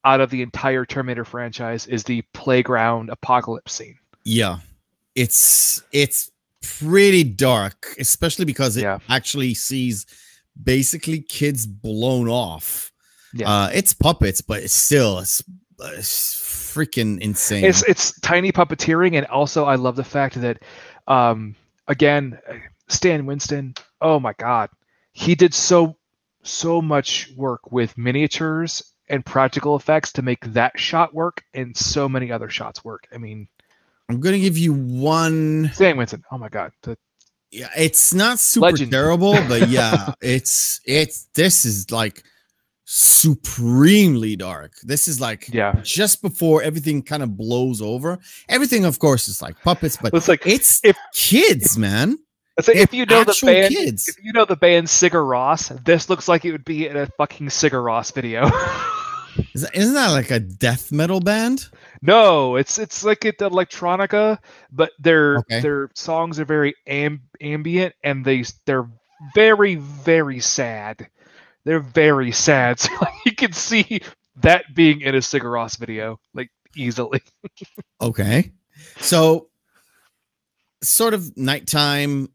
B: out of the entire Terminator franchise is the playground apocalypse scene.
A: Yeah, it's pretty dark, especially because it
B: Yeah.
A: actually sees basically kids blown off.
B: Yeah.
A: It's puppets, but it's freaking insane.
B: It's tiny puppeteering, and also I love the fact that, again, Stan Winston. Oh my God, he did so much work with miniatures and practical effects to make that shot work, and so many other shots work. I mean,
A: I'm gonna give you one.
B: Stan Winston. Oh my God.
A: Yeah, it's not super
B: Legend.
A: terrible, but yeah, it's this is like supremely dark. This is like just before everything kind of blows over. Everything, of course, is like puppets, but
B: it's like
A: it's kids, man.
B: Let's say if you know the band,
A: kids.
B: if you know the band Sigur Rós, this looks like it would be in a fucking Sigur Rós video.
A: Isn't that like a death metal band?
B: No, it's like it's electronica, but their songs are very ambient, and they're very, very sad. They're very sad. So you can see that being in a Sigur Rós video, like, easily.
A: Okay. So sort of nighttime,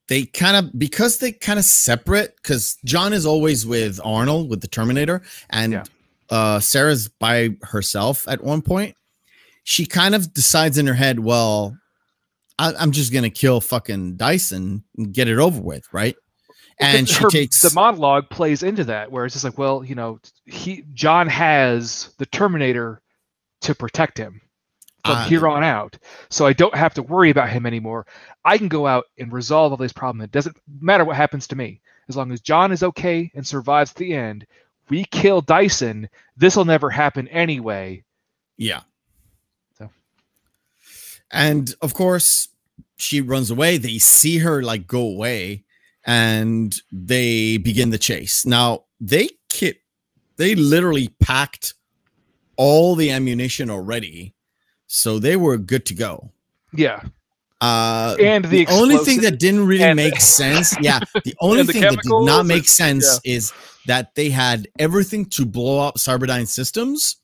A: they kind of separate, because John is always with Arnold, with the Terminator, and Sarah's by herself at one point. She kind of decides in her head, well, I'm just gonna kill fucking Dyson and get it over with, right? And she takes
B: the monologue plays into that, where it's just like, well, John has the Terminator to protect him from here on out, so I don't have to worry about him anymore. I can go out and resolve all these problems. It doesn't matter what happens to me, as long as John is okay and survives at the end. We kill Dyson. This will never happen anyway.
A: Yeah.
B: So,
A: and of course, she runs away. They see her like go away, and they begin the chase. Now they literally packed all the ammunition already, so they were good to go.
B: Yeah. And
A: the only thing that didn't really make sense, the only thing that did not make sense is that they had everything to blow up Cyberdyne Systems,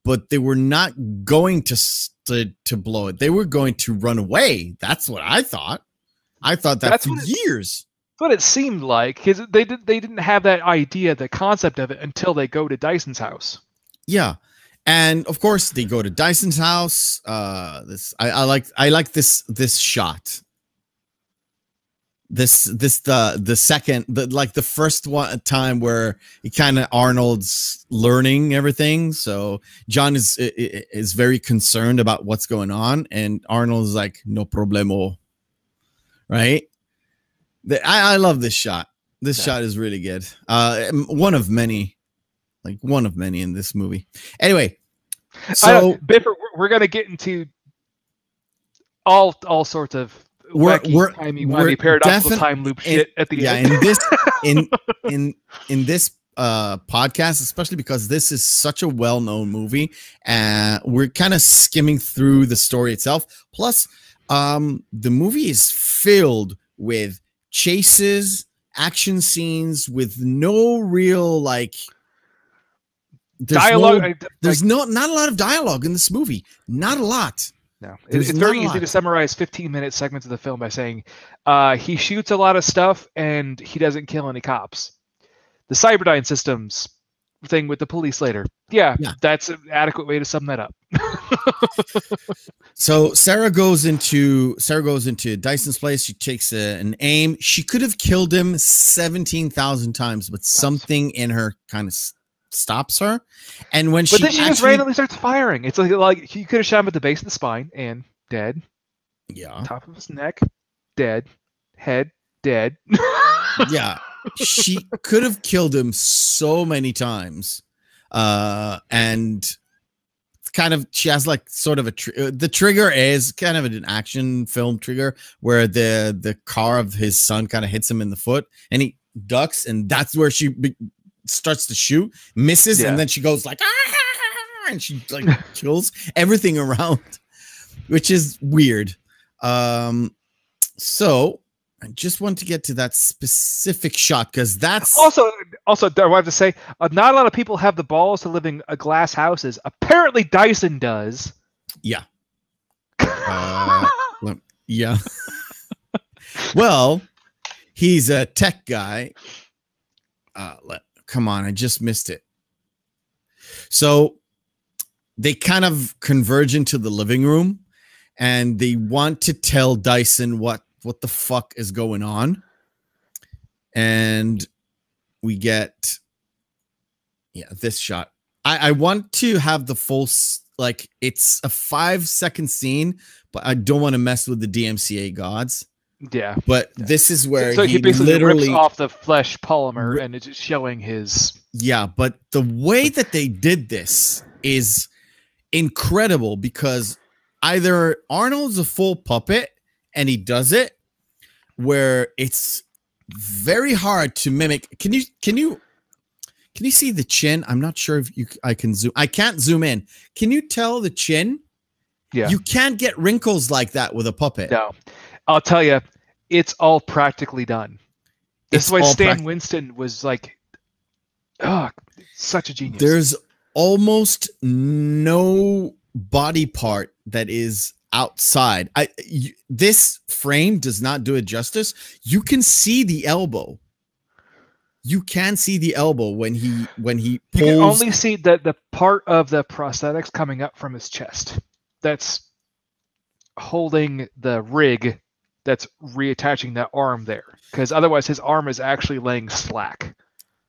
A: but they were not going to blow it. They were going to run away. That's what I thought. I thought that for years.
B: That's what it seemed like, because they didn't have that idea, the concept of it, until they go to Dyson's house. Yeah.
A: And of course, they go to Dyson's house. I like this shot. The first time where it kind of Arnold's learning everything. So John is very concerned about what's going on, and Arnold's like, no problemo, right? I love this shot. This shot is really good. One of many in this movie. Anyway, so
B: Biffer, we're gonna get into all sorts of wacky, timey-wimey, paradoxical time loop shit at the end. in this podcast, especially because this is such a well-known movie, and we're kind of skimming through the story itself. Plus, the movie is filled with chases, action scenes with no real
A: dialogue. Not a lot of dialogue in this movie. Not a lot.
B: No, it's very easy to summarize 15-minute segments of the film by saying he shoots a lot of stuff and he doesn't kill any cops. The Cyberdyne Systems thing with the police later. Yeah, that's an adequate way to sum that up.
A: So Sarah goes into Dyson's place. She takes an aim. She could have killed him 17,000 times, but something in her kind of stops her. And when
B: then she just randomly starts firing. It's like he could have shot him at the base of the spine and dead.
A: Yeah.
B: Top of his neck, dead. Head, dead.
A: Yeah. She could have killed him so many times. And kind of, she has like sort of the trigger is kind of an action film trigger where the car of his son kind of hits him in the foot and he ducks, and that's where she starts to shoot, misses, and then she goes like, ah! And she like kills everything around, which is weird. So I just want to get to that specific shot because that's
B: also I have to say, not a lot of people have the balls to live in glass houses. Apparently Dyson does.
A: Yeah. Yeah. Well, he's a tech guy. Come on, I just missed it. So they kind of converge into the living room, and they want to tell Dyson what the fuck is going on. And we get, this shot. I want to have the full, like, it's a 5-second scene, but I don't want to mess with the DMCA gods.
B: Yeah.
A: But this is where
B: he basically
A: literally
B: rips off the flesh polymer and it's just showing his.
A: Yeah, but the way that they did this is incredible, because either Arnold's a full puppet and he does it, where it's very hard to mimic. Can you see the chin? I'm not sure if I can zoom. I can't zoom in. Can you tell the chin?
B: Yeah.
A: You can't get wrinkles like that with a puppet.
B: No. I'll tell you, it's all practically done. This is why Stan Winston was like, oh, such a genius.
A: There's almost no body part that is outside. This frame does not do it justice. You can see the elbow. You can see the elbow when he pulls. You
B: can only see the part of the prosthetics coming up from his chest. That's holding the rig that's reattaching that arm there, because otherwise his arm is actually laying slack.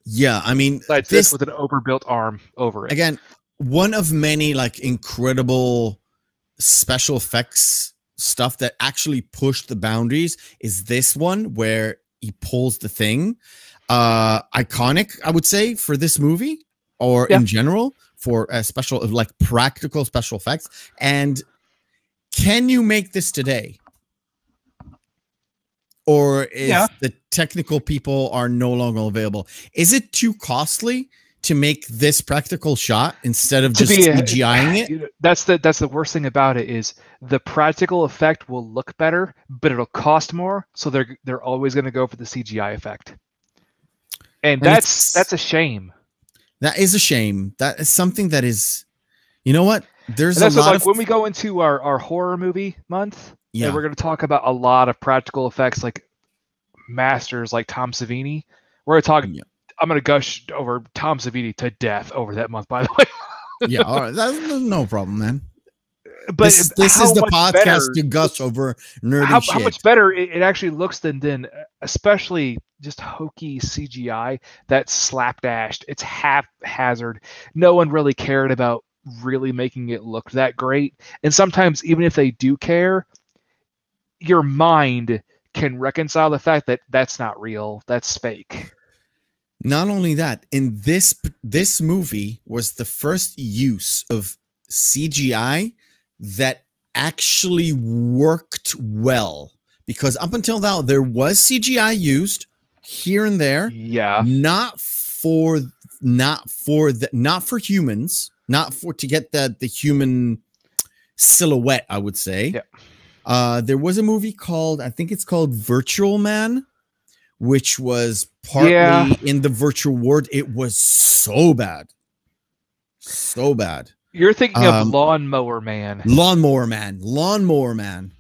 A: Yeah, I mean,
B: like this with an overbuilt arm over it.
A: Again, one of many like incredible special effects stuff that actually pushed the boundaries is this one where he pulls the thing. Iconic, I would say, for this movie, or in general for a special, like practical special effects. And can you make this today? Or is the technical people are no longer available? Is it too costly to make this practical shot instead of just CGIing it?
B: That's the worst thing about it, is the practical effect will look better, but it'll cost more. So they're always going to go for the CGI effect, and that's a shame. That
A: is a shame. That is something that is, you know what? There's
B: a lot of when we go into our horror movie month. Yeah, we're going to talk about a lot of practical effects, like masters like Tom Savini. We're going to talk. I'm going to gush over Tom Savini to death over that month, by the way.
A: Yeah, all right. That's no problem, man. But this is the podcast to gush over nerdy shit.
B: How much better it actually looks than especially just hokey CGI that's slapdashed. It's haphazard. No one really cared about really making it look that great. And sometimes, even if they do care, your mind can reconcile the fact that that's not real, that's fake.
A: Not only that, in this movie was the first use of CGI that actually worked well, because up until now there was CGI used here and there, not for humans, not for to get the human silhouette, I would say. There was a movie called, I think it's called Virtual Man, which was partly in the virtual world. It was so bad.
B: You're thinking of Lawnmower Man.
A: Lawnmower Man.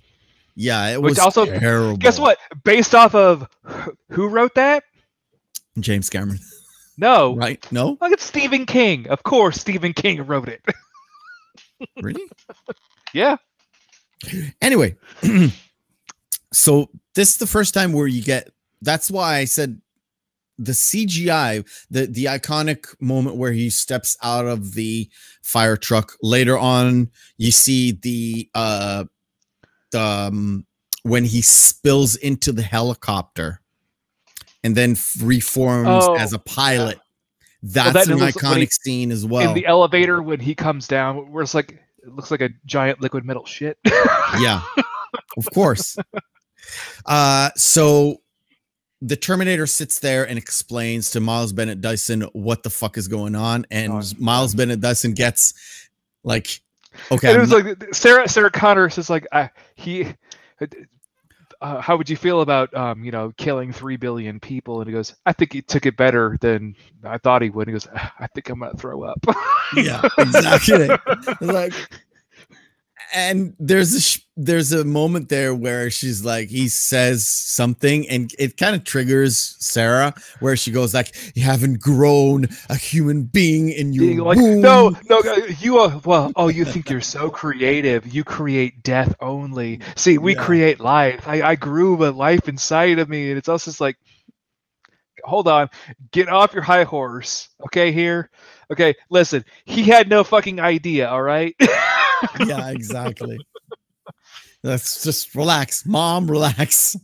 A: Yeah, it was also terrible.
B: Guess what? Based off of who wrote that?
A: James Camron.
B: No.
A: Right? No?
B: Look at Stephen King. Of course, Stephen King wrote it.
A: Really?
B: Yeah.
A: Anyway, so this is the first time where you get, that's why I said the CGI, the iconic moment where he steps out of the fire truck. Later on, you see the when he spills into the helicopter and then reforms as a pilot. That's an iconic scene as well.
B: In the elevator when he comes down, where it's like, it looks like a giant liquid metal shit.
A: Yeah, of course. So the Terminator sits there and explains to Miles Bennett Dyson what the fuck is going on, and Miles Bennett Dyson gets like, okay.
B: And it was like Sarah Connor says like, how would you feel about killing 3 billion people? And he goes, I think he took it better than I thought he would. And he goes, I think I'm gonna throw up.
A: Yeah, exactly. Like, And there's a moment there where she's like, he says something and it kind of triggers Sarah, where she goes like, you haven't grown a human being in your womb.
B: No, you are, well, oh, you think you're so creative. You create death only. See, we create life. I grew a life inside of me, and it's also just like, hold on, get off your high horse, okay, here. Okay, listen, he had no fucking idea, all right?
A: Yeah, exactly. Let's just relax, Mom, relax.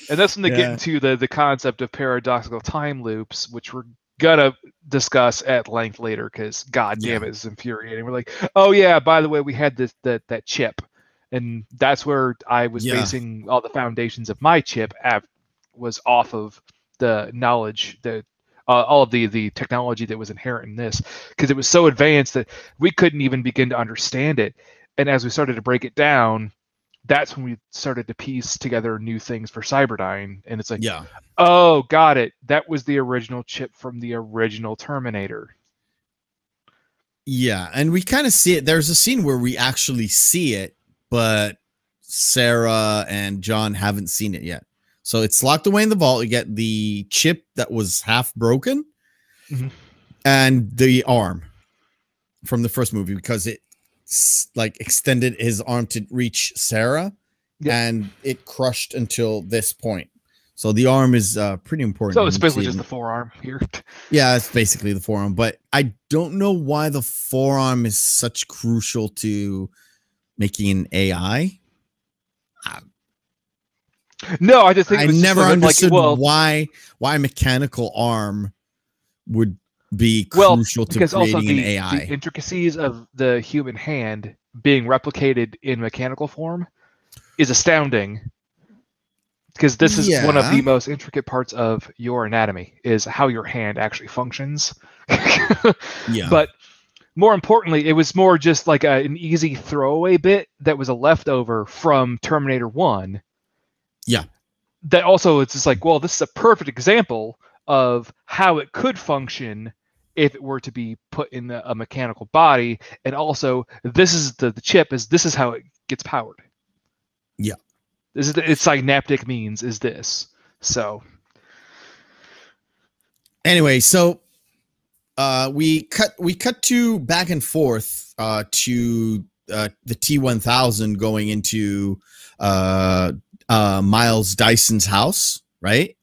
B: And that's when they get into the concept of paradoxical time loops, which we're gonna discuss at length later, because god damn it, it's infuriating. We're like, oh yeah, by the way, we had that chip, and that's where I was basing all the foundations of my chip was off of the knowledge that all of the technology that was inherent in this, because it was so advanced that we couldn't even begin to understand it. And as we started to break it down, that's when we started to piece together new things for Cyberdyne. And it's like, oh, got it. That was the original chip from the original Terminator.
A: Yeah, and we kind of see it. There's a scene where we actually see it, but Sarah and John haven't seen it yet. So it's locked away in the vault. You get the chip that was half broken and the arm from the first movie, because it like extended his arm to reach Sarah and it crushed until this point. So the arm is pretty important.
B: So it's basically just the forearm here.
A: Yeah, it's basically the forearm, but I don't know why the forearm is such crucial to making an AI.
B: No, I just think
A: I never understood why a mechanical arm would be crucial to creating an AI.
B: The intricacies of the human hand being replicated in mechanical form is astounding, because this is one of the most intricate parts of your anatomy, is how your hand actually functions. But more importantly, it was more just like an easy throwaway bit that was a leftover from Terminator 1.
A: Yeah.
B: That also, it's just like, well, this is a perfect example of how it could function if it were to be put in a mechanical body. And also, this is the chip, this is how it gets powered.
A: Yeah.
B: This is its synaptic means is this. So anyway,
A: so we cut to back and forth to the T-1000 going into Miles Dyson's house, right?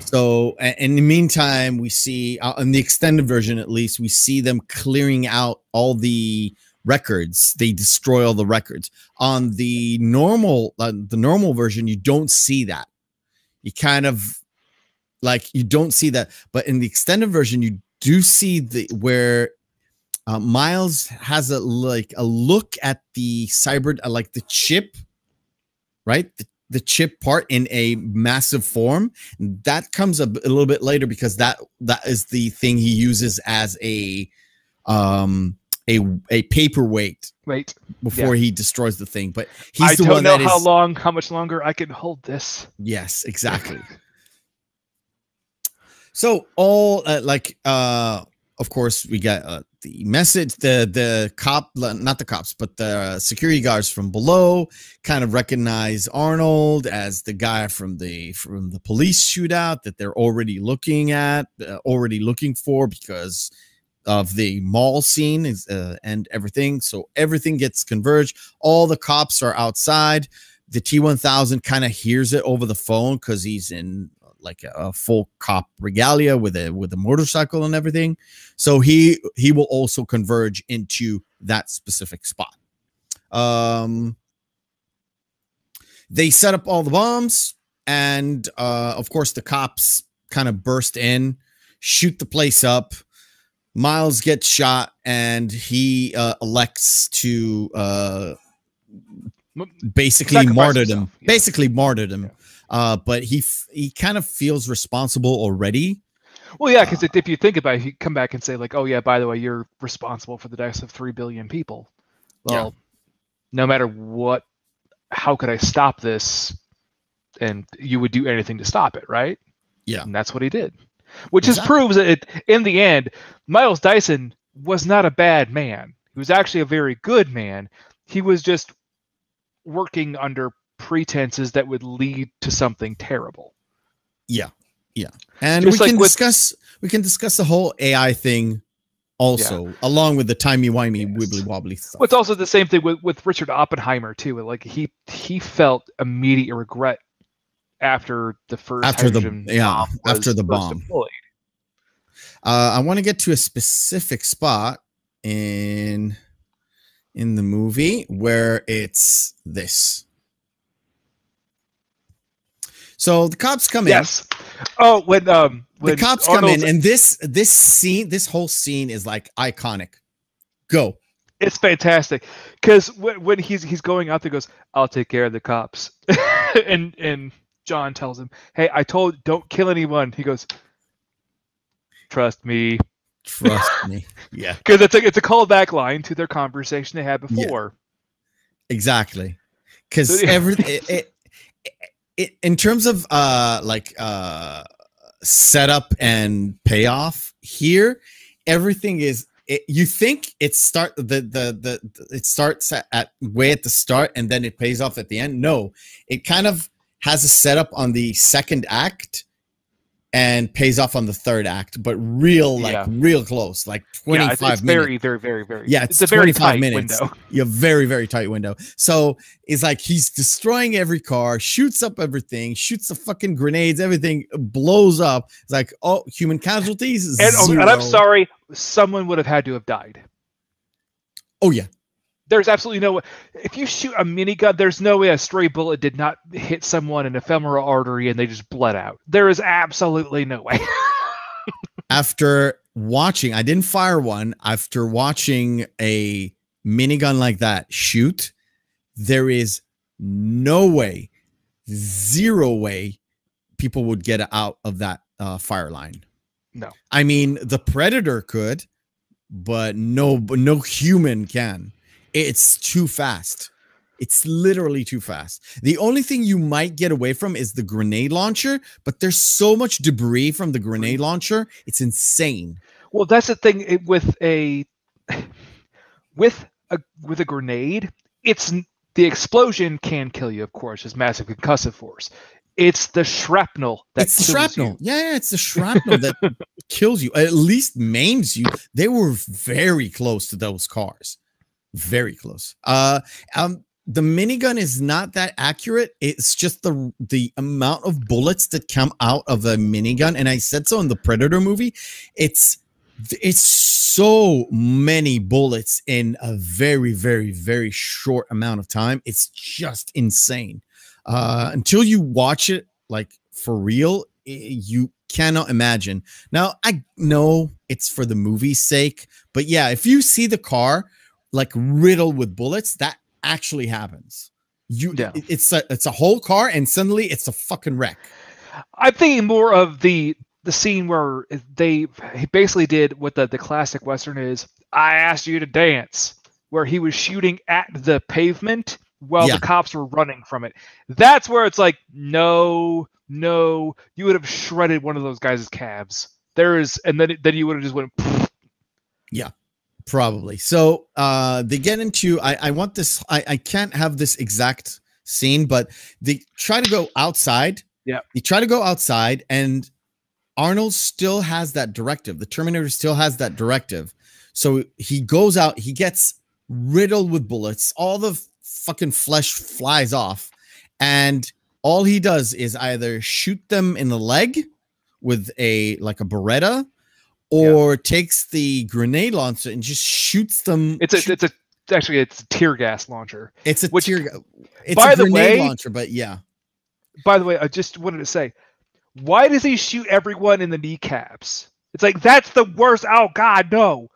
A: So in the meantime, we see in the extended version, at least, we see them clearing out all the records. They destroy all the records. On the normal version, you don't see that. You kind of like, you don't see that, but in the extended version, you do see where Miles has a look at the cyber, like the chip, right? The chip part in a massive form. That comes a little bit later, because that is the thing he uses as a paperweight before he destroys the thing. But he's the one that is,
B: how much longer I can hold this.
A: Yes, exactly. So all of course, we got the message. The cop, not the cops, but the security guards from below kind of recognize Arnold as the guy from the police shootout that they're already looking for, because of the mall scene and everything. So everything gets converged. All the cops are outside. The T-1000 kind of hears it over the phone, because he's in like a full cop regalia with a motorcycle and everything. So he will also converge into that specific spot. They set up all the bombs, and of course the cops kind of burst in, shoot the place up. Miles gets shot, and he elects to basically martyrdom. But he kind of feels responsible already.
B: Well, yeah, because if you think about it, you come back and say like, oh yeah, by the way, you're responsible for the deaths of 3 billion people. Well, no matter what, how could I stop this? And you would do anything to stop it, right? Yeah. And that's what he did. Which just proves that in the end, Miles Dyson was not a bad man. He was actually a very good man. He was just working under pretenses that would lead to something terrible.
A: Yeah, yeah, and
B: Just
A: we
B: like
A: can discuss the whole AI thing also, along with the timey-wimey wibbly-wobbly stuff.
B: Well, it's also the same thing with Richard Oppenheimer too. Like he felt immediate regret after the first
A: after the bomb.
B: Deployed.
A: I want to get to a specific spot in the movie where it's this. So the cops come in.
B: Yes. Oh, when
A: the cops
B: Arnold's,
A: come in, and this whole scene is like iconic. Go.
B: It's fantastic because when he's going out there, goes, "I'll take care of the cops," and John tells him, "Hey, I told don't kill anyone." He goes, "Trust me."
A: Trust me. Yeah.
B: Because it's a callback line to their conversation they had before.
A: Yeah. Exactly. Because in terms of setup and payoff here, everything is. You think it starts at way at the start and then it pays off at the end. No, it kind of has a setup on the second act and pays off on the third act, but real close, like 25
B: it's
A: minutes.
B: Very, very, very, very.
A: Yeah, it's
B: a very tight
A: minutes.
B: Window.
A: Yeah, very, very tight window. So it's like he's destroying every car, shoots up everything, shoots the fucking grenades, everything blows up. It's like, oh, human casualties.
B: And I'm sorry, someone would have had to have died.
A: Oh yeah.
B: There's absolutely no way. If you shoot a minigun, there's no way a stray bullet did not hit someone in a femoral artery and they just bled out. There is absolutely no way.
A: After watching, I didn't fire one. After watching a minigun like that shoot, there is no way, zero way people would get out of that fire line.
B: No.
A: I mean, the Predator could, but no human can. It's too fast. It's literally too fast. The only thing you might get away from is the grenade launcher, but there's so much debris from the grenade launcher. It's insane.
B: Well, that's the thing with a grenade. It's the explosion can kill you, of course, it's massive concussive force. It's the shrapnel that kills you.
A: Yeah, it's the shrapnel that kills you. At least maims you. They were very close to those cars. Very close. The minigun is not that accurate. It's just the amount of bullets that come out of a minigun, and I said so in the Predator movie. It's so many bullets in a very, very, very short amount of time. It's just insane. Until you watch it like for real, you cannot imagine. Now I know it's for the movie's sake, but yeah, if you see the car like riddled with bullets, that actually happens. It's a whole car and suddenly it's a fucking wreck.
B: I'm thinking more of the scene where they basically did what the classic Western is, I asked you to dance, where he was shooting at the pavement while the cops were running from it. That's where it's like, no, you would have shredded one of those guys' calves. And then you would have just went.
A: Yeah. Probably. So they get into I want this. I can't have this exact scene, but they try to go outside.
B: Yeah.
A: They try to go outside, and Arnold still has that directive. The Terminator still has that directive. So he goes out, he gets riddled with bullets, all the fucking flesh flies off, and all he does is either shoot them in the leg with a Beretta, or takes the grenade launcher and just shoots them. It's
B: a tear gas launcher.
A: It's a grenade launcher, but yeah.
B: By the way, I just wanted to say, why does he shoot everyone in the kneecaps? It's like, that's the worst. Oh God, no.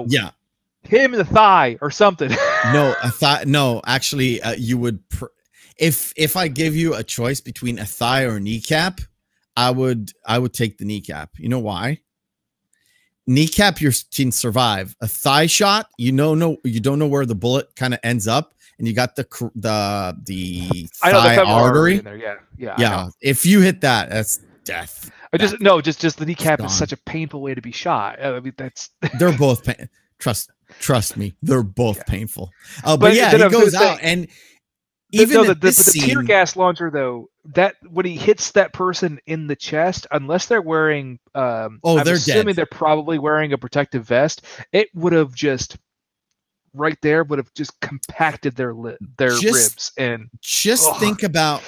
A: Yeah.
B: Him in the thigh or something.
A: No, actually, you would. If I give you a choice between a thigh or a kneecap, I would take the kneecap. You know why? Kneecap, you can survive. A thigh shot, you don't know where the bullet kind of ends up, and you got the thigh artery.
B: In there.
A: Yeah. If you hit that, that's death.
B: Just the kneecap is such a painful way to be shot. I mean, that's
A: they're both pain. Trust. Trust me, they're both
B: Yeah.
A: painful. But yeah, he goes out, and even
B: the tear gas launcher, though, that when he hits that person in the chest, unless they're wearing, I'm
A: they're
B: assuming
A: dead.
B: they're probably wearing a protective vest, it would have just right there would have just compacted their ribs. And
A: just think about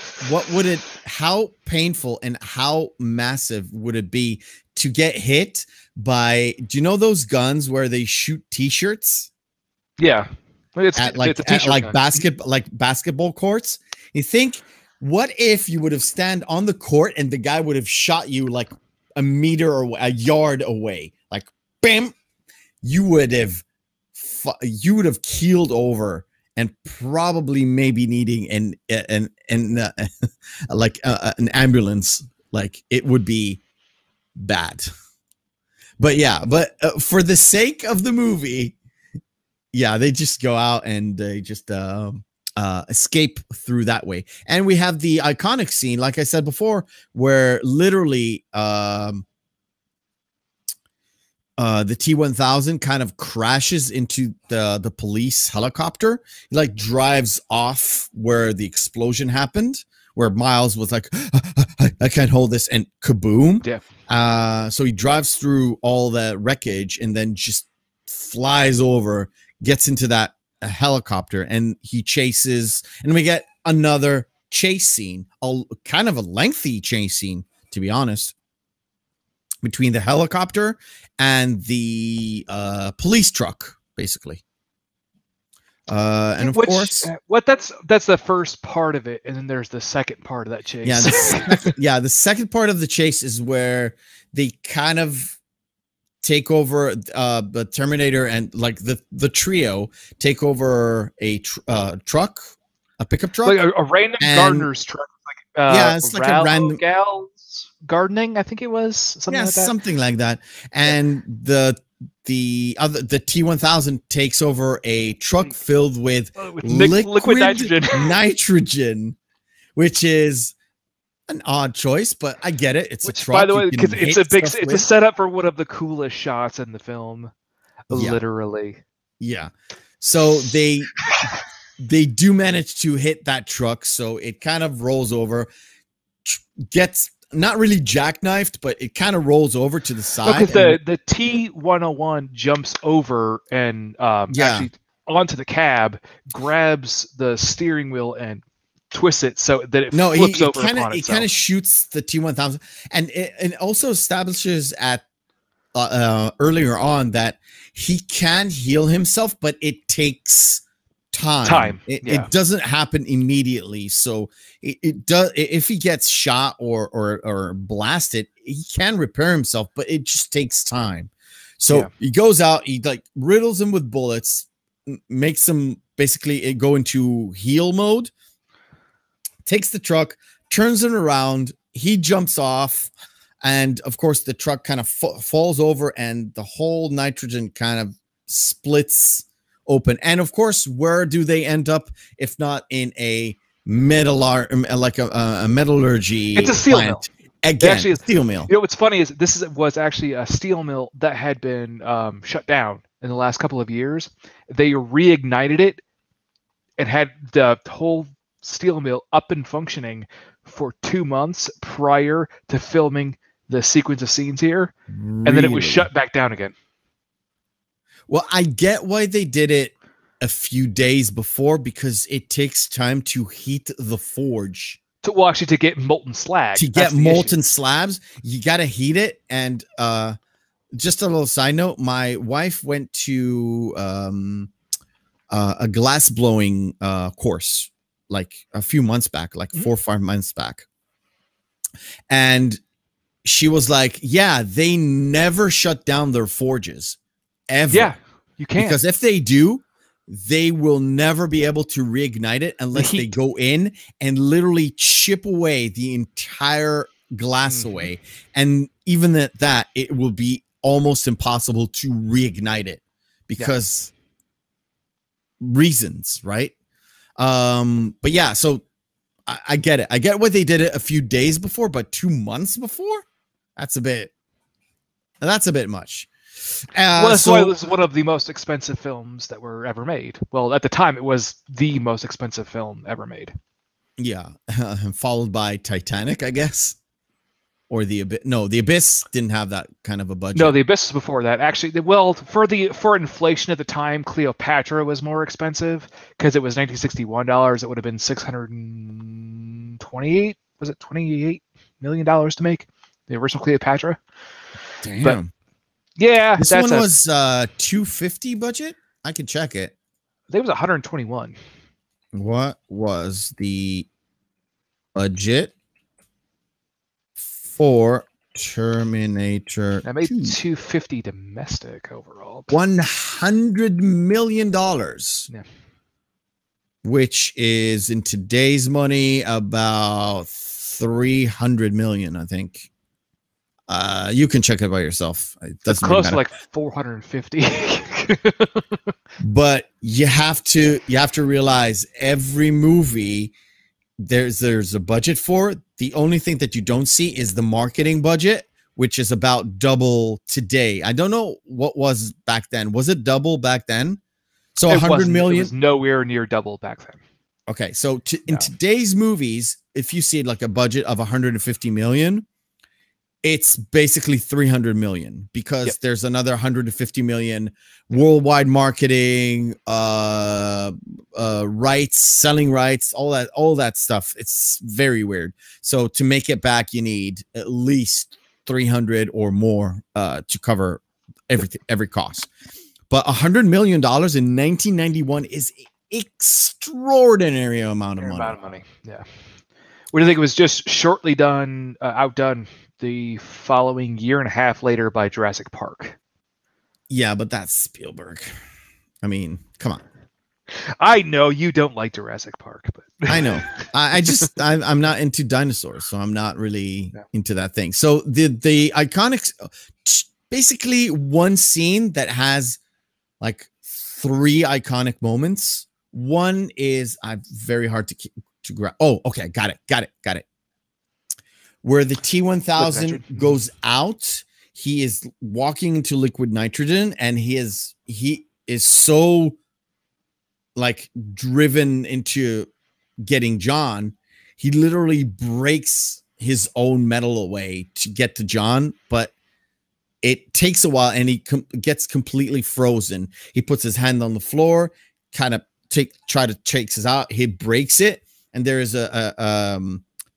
A: how painful and how massive would it be to get hit by, do you know those guns where they shoot t-shirts?
B: Yeah.
A: It's like basketball courts. You think, what if you would have stand on the court and the guy would have shot you like a meter or a yard away, like bam, you would have keeled over and probably maybe needing an ambulance. Like, it would be bad. But yeah, for the sake of the movie, yeah, they just go out and they just escape through that way. And we have the iconic scene, like I said before, where literally the T-1000 kind of crashes into the police helicopter. He like drives off where the explosion happened, where Miles was like, I can't hold this, and kaboom.
B: Yeah.
A: So he drives through all the wreckage and then just flies over, gets into that helicopter, and he chases, and we get another chase scene, kind of a lengthy chase scene, to be honest, between the helicopter and the police truck, basically. And of course,
B: that's the first part of it, and then there's the second part of that chase.
A: Yeah, the second part of the chase is where they kind of take over the Terminator, and like the trio take over a truck, a pickup truck,
B: like a random gardener's truck.
A: Yeah, it's like a random
B: gals gardening, I think it was something like that.
A: Something like that. And the T-1000 takes over a truck filled with liquid nitrogen, which is an odd choice, but I get it. It's a truck.
B: By the way, because it's a setup for one of the coolest shots in the film, literally.
A: Yeah. So they do manage to hit that truck, so it kind of rolls over, gets not really jackknifed, but it kind of rolls over to the side.
B: Because the T-101 jumps over and actually onto the cab, grabs the steering wheel and twists it so that it flips over upon itself.
A: It kind of shoots the T-1000, and it also establishes at earlier on that he can heal himself, but it takes time. It doesn't happen immediately. So it does. If he gets shot or blasted, he can repair himself, but it just takes time. So he goes out, he like riddles him with bullets, makes him basically go into heal mode, takes the truck, turns it around, he jumps off, and of course the truck kind of falls over, and the whole nitrogen kind of splits open. And of course, where do they end up if not in a metallurgy?
B: It's a steel mill.
A: Again, actually, a steel mill.
B: You know what's funny is this was actually a steel mill that had been shut down in the last couple of years. They reignited it and had the whole steel mill up and functioning for 2 months prior to filming the sequence of scenes here, and then it was shut back down again.
A: Well, I get why they did it a few days before, because it takes time to heat the forge.
B: To get molten slag.
A: To get molten slabs, you got to heat it. And just a little side note, my wife went to a glass blowing course like a few months back, like 4 or 5 months back. And she was like, yeah, they never shut down their forges. Ever.
B: Yeah, you can't.
A: Because if they do, they will never be able to reignite it unless they go in and literally chip away the entire glass away. And even at that, it will be almost impossible to reignite it because reasons, right? But yeah, so I get it. I get what they did it a few days before, but 2 months before? That's a bit much.
B: Well, that's why
A: So
B: it was one of the most expensive films that were ever made. Well, at the time, it was the most expensive film ever made.
A: yeah, followed by Titanic, I guess, or the Abyss. No, the Abyss didn't have that kind of a budget.
B: No, The Abyss was before that. Actually, well, for inflation at the time, Cleopatra was more expensive because it was $1961. It would have been 628. Was it $28 million to make the original Cleopatra?
A: Damn.
B: But yeah,
A: this one was 250 budget. I could check it.
B: I think it was 121.
A: What was the budget for Terminator?
B: I made 250 domestic overall.
A: $100 million.
B: Yeah.
A: Which is in today's money about 300 million, I think. You can check it by yourself. It doesn't
B: close
A: matter.
B: to like 450.
A: But you have to realize every movie there's a budget for. The only thing that you don't see is the marketing budget, which is about double today. I don't know what was back then. Was it double back then? So 100 million.
B: It was nowhere near double back then.
A: Okay, so in today's movies, if you see like a budget of 150 million, it's basically 300 million because there's another 150 million worldwide marketing, rights, selling rights, all that stuff. It's very weird. So to make it back, you need at least 300 or more to cover every cost. But $100 million in 1991 is extraordinary amount of money.
B: Yeah. What do you think? It was just shortly outdone the following year and a half later by Jurassic Park.
A: Yeah, but that's Spielberg. I mean, come on.
B: I know you don't like Jurassic Park, but
A: I know. I'm not into dinosaurs, so I'm not really into that thing. So the iconic, basically one scene that has like 3 iconic moments. One is very hard to grab. Oh, okay, got it. Where the T-1000 goes out, he is walking into liquid nitrogen, and he is so like driven into getting John, he literally breaks his own metal away to get to John, but it takes a while, and he gets completely frozen. He puts his hand on the floor, kind of try to takes it out. He breaks it, and there is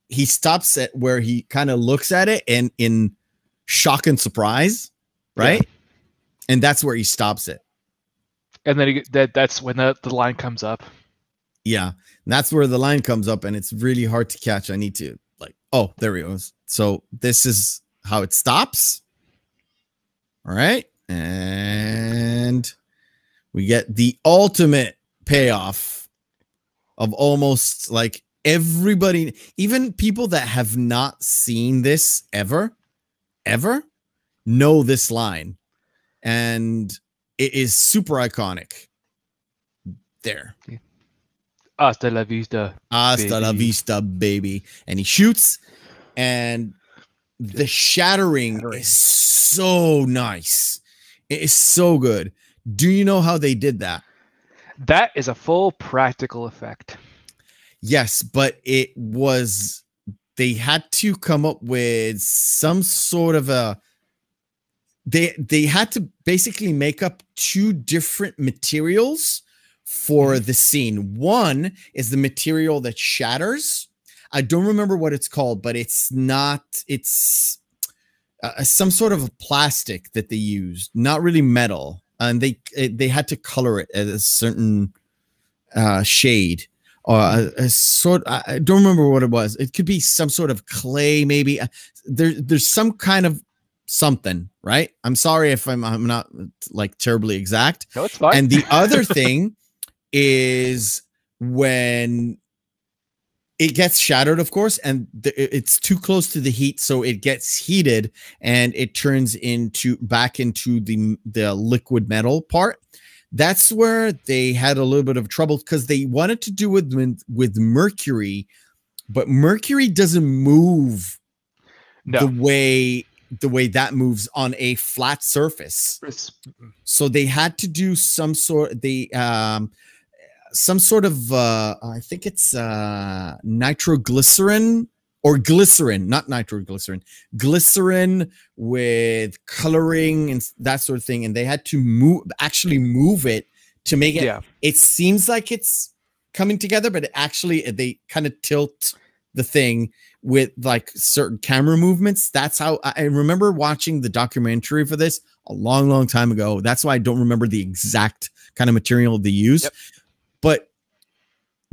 A: he stops at where he kind of looks at it and in shock and surprise, right? Yeah. And that's where he stops it.
B: And then that's when the line comes up.
A: Yeah, that's where the line comes up, and it's really hard to catch. I need to oh, there he goes. So this is how it stops. All right. And we get the ultimate payoff of almost like everybody, even people that have not seen this ever know this line. And it is super iconic. There.
B: Hasta la vista.
A: Hasta la vista, baby. And he shoots, and the shattering is so nice. It is so good. Do you know how they did that?
B: That is a full practical effect.
A: Yes, but they had to come up with some sort of they had to basically make up 2 different materials for the scene. One is the material that shatters. I don't remember what it's called, but it's some sort of a plastic that they used, not really metal. And they had to color it at a certain shade. A sort. I don't remember what it was. It could be some sort of clay, maybe. There's some kind of something, right? I'm sorry if I'm not like terribly exact.
B: No, it's fine.
A: And the other thing is when it gets shattered, of course, and it's too close to the heat, so it gets heated and it turns back into the liquid metal part. That's where they had a little bit of trouble because they wanted to do it with mercury, but mercury doesn't move the way the way that moves on a flat surface. So they had to do some sort of I think it's nitroglycerin or glycerin, not nitroglycerin, glycerin with coloring and that sort of thing. And they had to actually move it to make it, it seems like it's coming together, but they kind of tilt the thing with like certain camera movements. That's how I remember watching the documentary for this a long, long time ago. That's why I don't remember the exact kind of material they used, but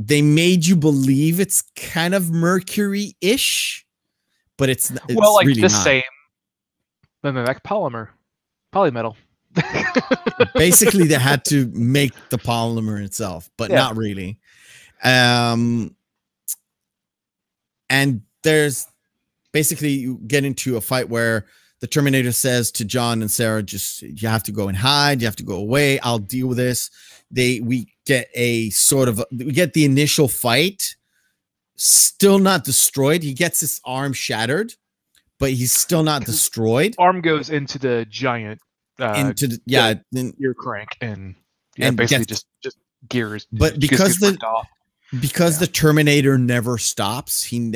A: they made you believe it's kind of mercury-ish, but it's
B: well, like
A: really
B: the
A: not.
B: same like polymetal.
A: Basically, they had to make the polymer itself, but not really. And there's basically you get into a fight where the Terminator says to John and Sarah, just, you have to go and hide. You have to go away. I'll deal with this. We get we get the initial fight, still not destroyed. He gets his arm shattered, but he's still not destroyed.
B: Arm goes into the giant,
A: into the
B: gear crank and basically just gears.
A: But because the Terminator never stops, he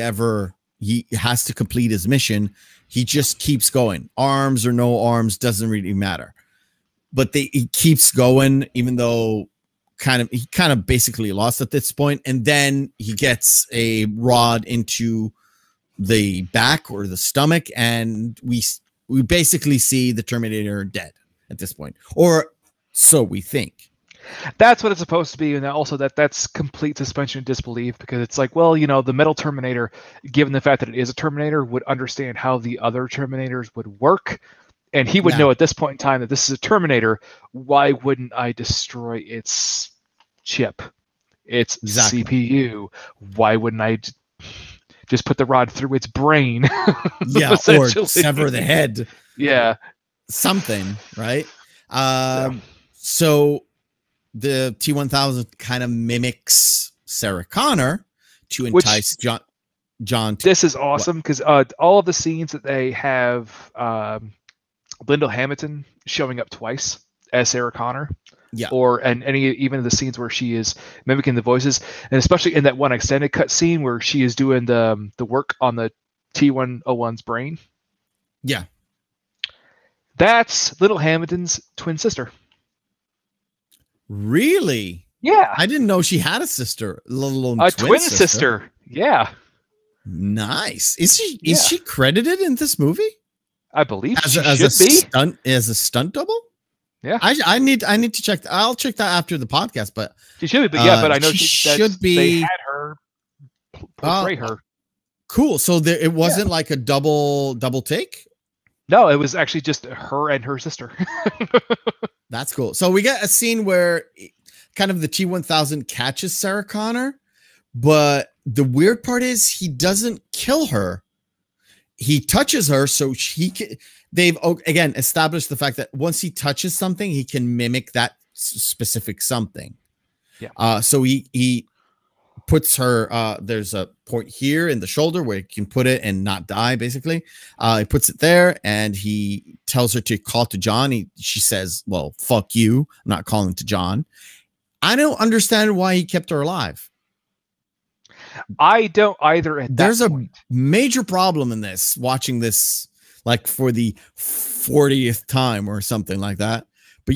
A: has to complete his mission. He just keeps going. Arms or no arms, doesn't really matter. But he keeps going, even though he kind of basically lost at this point. And then he gets a rod into the back or the stomach, and we basically see the Terminator dead at this point, or so we think.
B: That's what it's supposed to be, and also that's complete suspension of disbelief, because it's like, well, the metal Terminator, given the fact that it is a Terminator, would understand how the other Terminators would work, and he would know at this point in time that this is a Terminator. Why wouldn't I destroy its chip, its CPU? Why wouldn't I just put the rod through its brain?
A: Or sever the head. Something, right? So the T-1000 kind of mimics Sarah Connor to entice John.
B: This is awesome, because all of the scenes that they have Linda Hamilton showing up twice as Sarah Connor, and even the scenes where she is mimicking the voices, and especially in that one extended cut scene where she is doing the work on the T-101's brain. That's Little Hamilton's twin sister.
A: Really?
B: Yeah.
A: I didn't know she had a sister, let alone
B: a twin sister. Yeah.
A: Nice. Is she credited in this movie?
B: I believe
A: as a stunt double.
B: Yeah.
A: I need to check. I'll check that after the podcast. But
B: she should be. But but I know she should be. They had her portray her.
A: Cool. So it wasn't like a double take.
B: No, it was actually just her and her sister.
A: That's cool. So we get a scene where kind of the T-1000 catches Sarah Connor, but the weird part is he doesn't kill her. He touches her, so they've again established the fact that once he touches something, he can mimic that specific something. So he puts her, there's a point here in the shoulder where he can put it and not die, basically. He puts it there, and he tells her to call to John. She says, well, fuck you, I'm not calling to John. I don't understand why he kept her alive.
B: I don't either.
A: There's a major problem in this, watching this like for the 40th time or something like that. But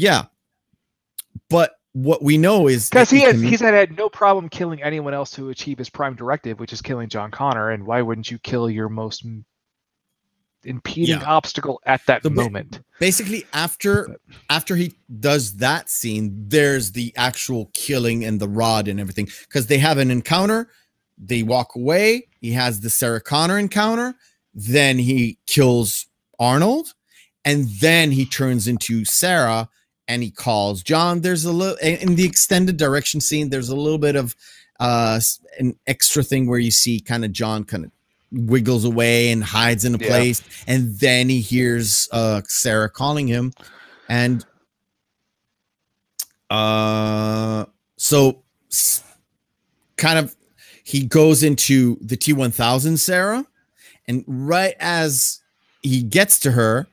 A: what we know is
B: because he's had no problem killing anyone else to achieve his prime directive, which is killing John Connor. And why wouldn't you kill your most impeding obstacle at that moment?
A: Basically, after he does that scene, there's the actual killing and the rod and everything, because they have an encounter. They walk away. He has the Sarah Connor encounter. Then he kills Arnold, and then he turns into Sarah. And he calls John. There's a little in the extended direction scene. There's a little bit of an extra thing where you see kind of John kind of wiggles away and hides in a place, and then he hears Sarah calling him, and so kind of he goes into the T-1000 Sarah, and right as he gets to her.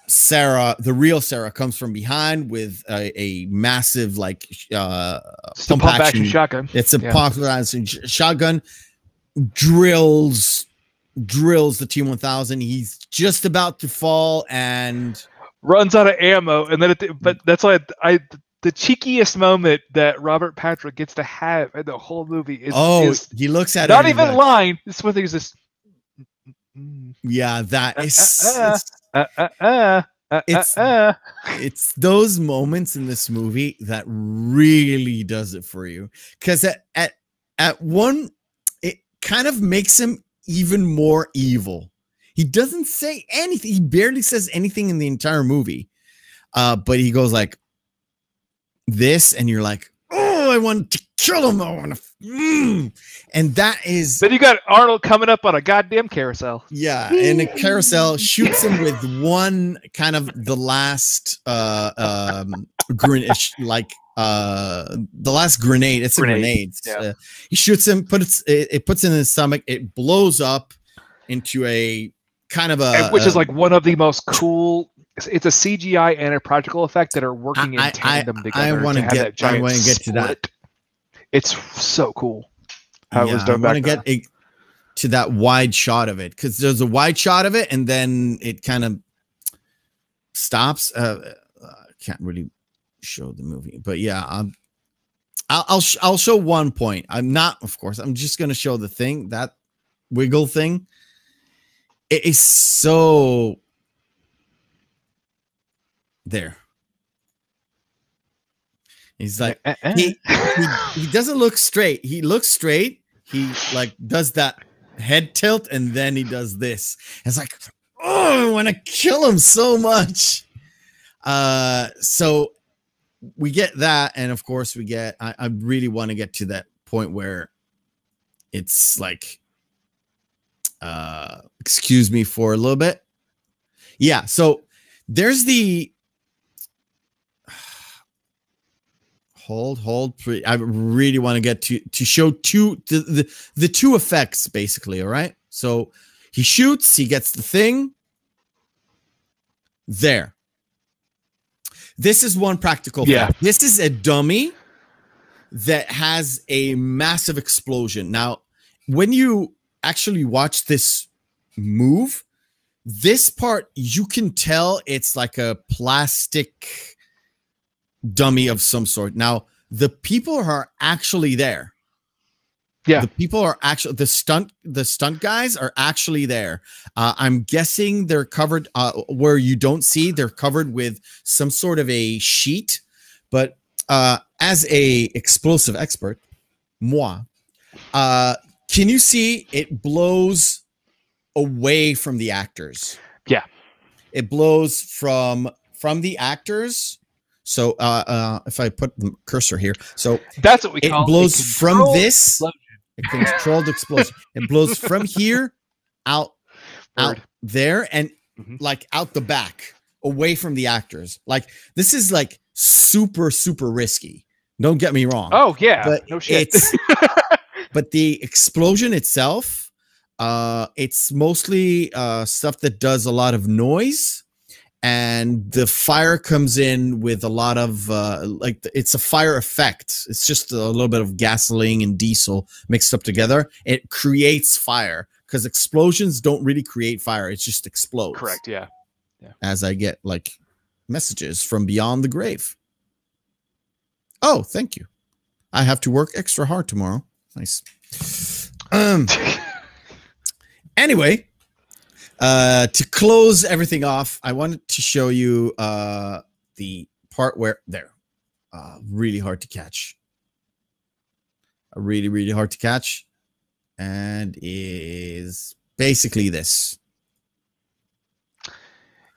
A: Sarah, the real Sarah, comes from behind with a massive like
B: pump action shotgun.
A: It's a pump action shotgun. Drills the T-1000. He's just about to fall and
B: runs out of ammo. And then, but that's why the cheekiest moment that Robert Patrick gets to have in the whole movie is
A: he looks at
B: not even line. This one thing is this.
A: Yeah, that is. It's those moments in this movie that really does it for you, because at one it kind of makes him even more evil. He doesn't say anything. He barely says anything in the entire movie, but he goes like this, and you're like, oh, I want to kill him. I want to. And that is.
B: Then you got Arnold coming up on a goddamn carousel.
A: Yeah, and a carousel shoots him with one kind of the last grenade, like the last grenade. It's a grenade.
B: Yeah.
A: He shoots him, puts it in his stomach. It blows up into a kind of
B: which is like one of the most cool. It's a CGI and a practical effect that are working in tandem together.
A: I want to get to that.
B: It's so cool how it was done.
A: I want to get to that wide shot of it, because there's a wide shot of it and then it kind of stops. I can't really show the movie, but yeah, I'll show one point. I'm just going to show the thing, that wiggle thing. It is so there. He's like, he doesn't look straight. He looks straight. He like does that head tilt, and then he does this. It's like, oh, I want to kill him so much. So we get that, and of course we get. I really want to get to that point where it's like, excuse me for a little bit. Yeah. So there's the. Hold. I really want to get to show the two effects, basically. All right. So he shoots, he gets the thing. There. This is one practical effect. This is a dummy that has a massive explosion. Now, when you actually watch this move, this part, you can tell it's like a plastic dummy of some sort. Now, the people are actually there. Yeah, the people are actually the stunt guys are actually there. I'm guessing they're covered where you don't see. They're covered with some sort of a sheet. But as a explosive expert, moi, can you see it blows away from the actors? Yeah, it blows from the actors. So if I put the cursor here, so
B: that's what we call
A: it. Blows from this. A controlled explosion. It blows from here out there, and like out the back, away from the actors. Like, this is like super risky. Don't get me wrong.
B: Oh yeah, but no shit.
A: But the explosion itself, it's mostly stuff that does a lot of noise. And the fire comes in with a lot of like, it's a fire effect. It's just a little bit of gasoline and diesel mixed up together. It creates fire, because explosions don't really create fire. It just explodes.
B: Correct. Yeah.
A: As I get like messages from beyond the grave. Oh, thank you. I have to work extra hard tomorrow. Nice. Anyway. To close everything off, I wanted to show you the part where really hard to catch. Really hard to catch, and is basically this.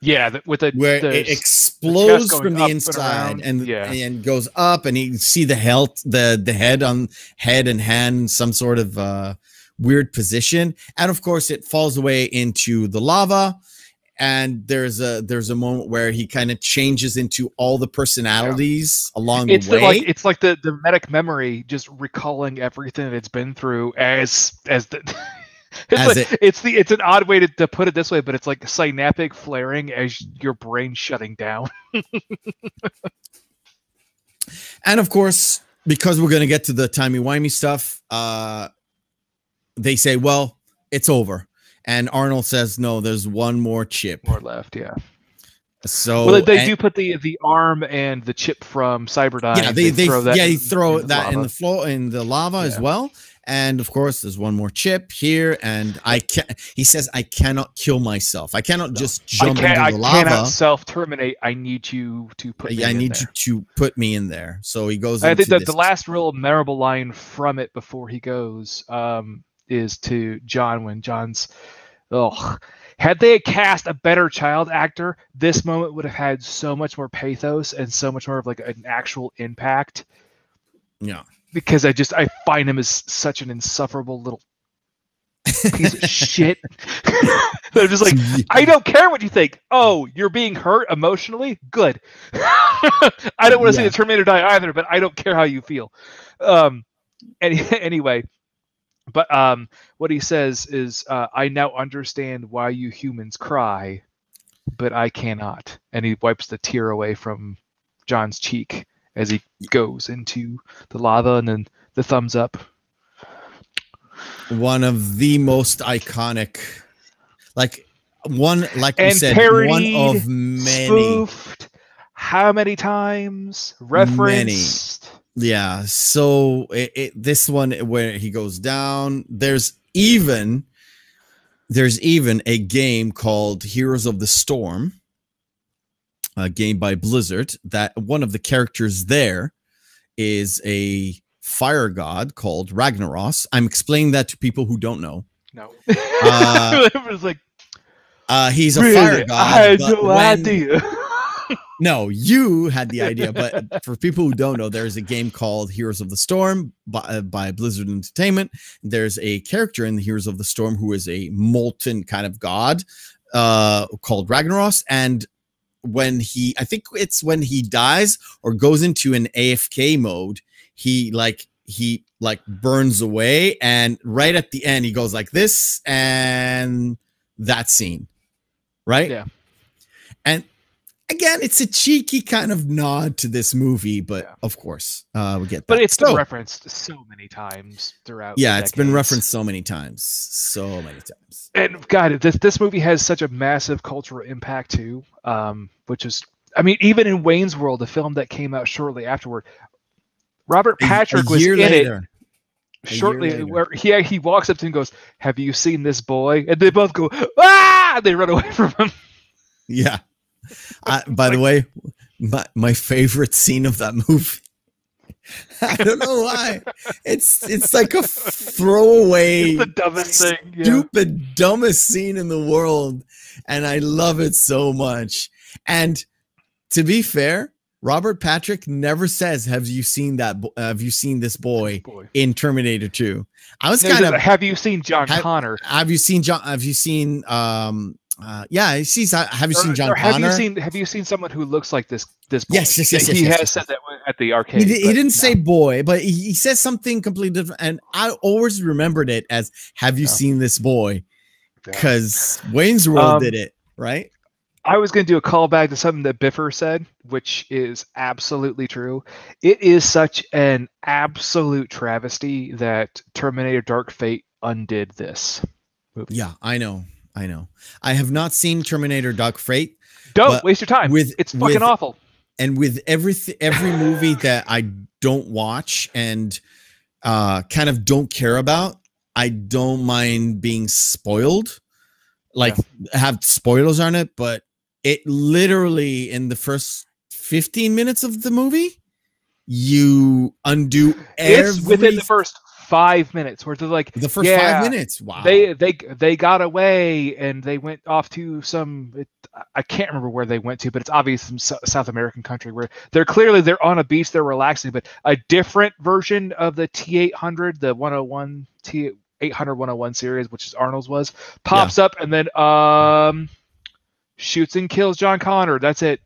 B: Yeah,
A: where it explodes from the inside and goes up, and you see the head and hand, some sort of weird position, and of course it falls away into the lava, and there's a moment where he kind of changes into all the personalities along the way.
B: It's like the medic memory, just recalling everything that it's been through as the It's an odd way to put it this way, but it's like synaptic flaring as your brain shutting down.
A: And of course, because we're going to get to the timey-wimey stuff, they say, well, it's over. And Arnold says, no, there's one more chip.
B: More left, yeah.
A: So
B: well, they do put the arm and the chip from Cyberdyne.
A: Yeah, they throw that in the floor, in the lava as well. And of course, there's one more chip here, and he says, I cannot kill myself. I cannot just jump into the lava.
B: I cannot self-terminate. I need you to put me in there.
A: I need you to put me in there. So he goes
B: I think that the last real memorable line from it before he goes is to John, when John's, had they cast a better child actor, this moment would have had so much more pathos and so much more of like an actual impact.
A: Yeah.
B: Because I find him as such an insufferable little piece of shit. They're just like, I don't care what you think. Oh, you're being hurt emotionally? Good. I don't want to see the Terminator die either, but I don't care how you feel. Anyway, but what he says is, I now understand why you humans cry, but I cannot. And he wipes the tear away from John's cheek as he goes into the lava, and then the thumbs up. One of the most iconic,
A: we said, one of many.
B: Spoofed, how many times? Referenced.
A: Many. Yeah. So this one where he goes down, there's even a game called Heroes of the Storm. A game by Blizzard, that one of the characters there is a fire god called Ragnaros. I'm explaining that to people who don't know.
B: No. It was like,
A: he's a fire god.
B: I had no idea.
A: No, you had the idea, but for people who don't know, there's a game called Heroes of the Storm by Blizzard Entertainment. There's a character in the Heroes of the Storm who is a molten kind of god called Ragnaros, and when I think it's when he dies or goes into an AFK mode, he burns away, and right at the end he goes like this, and that scene, right?
B: Yeah.
A: And again, it's a cheeky kind of nod to this movie, but of course we get that.
B: But it's been referenced so many times throughout.
A: Yeah, it's been referenced so many times.
B: And God, this movie has such a massive cultural impact too, which is, I mean, even in Wayne's World, the film that came out shortly afterward, Robert Patrick was in it shortly, where he walks up to him and goes, "Have you seen this boy?" And they both go, "Ah!" And they run away from him.
A: Yeah. By the way, my favorite scene of that movie, I don't know why, it's like a throwaway,
B: it's the dumbest thing,
A: stupid, dumbest scene in the world, and I love it so much. And to be fair, Robert Patrick never says, "Have you seen that? Have you seen this boy in Terminator 2?" I was kind of,
B: "Have you seen John Connor?
A: Have you seen John? Have you seen he sees. Have you seen John Connor?
B: Have you seen someone who looks like this boy?"
A: Yes.
B: He has said that at the arcade.
A: He didn't say boy, but he says something completely different, and I always remembered it as, "Have you seen this boy?" Because Wayne's World did it, right?
B: I was going to do a callback to something that Biffer said, which is absolutely true. It is such an absolute travesty that Terminator Dark Fate undid this movie.
A: Yeah, I know. I have not seen Terminator Dark Fate.
B: Don't waste your time. It's fucking awful.
A: And with every movie that I don't watch and kind of don't care about, I don't mind being spoiled. Have spoilers on it, but it literally, in the first 15 minutes of the movie, you undo
B: it's within the first 5 minutes, where they're like,
A: the first 5 minutes. Wow.
B: They got away and they went off to I can't remember where they went to, but it's obvious some South American country where they're on a beach, they're relaxing, but a different version of the T-800, the 101 T-800 101 series, which is Arnold's pops up, and then shoots and kills John Connor. That's it.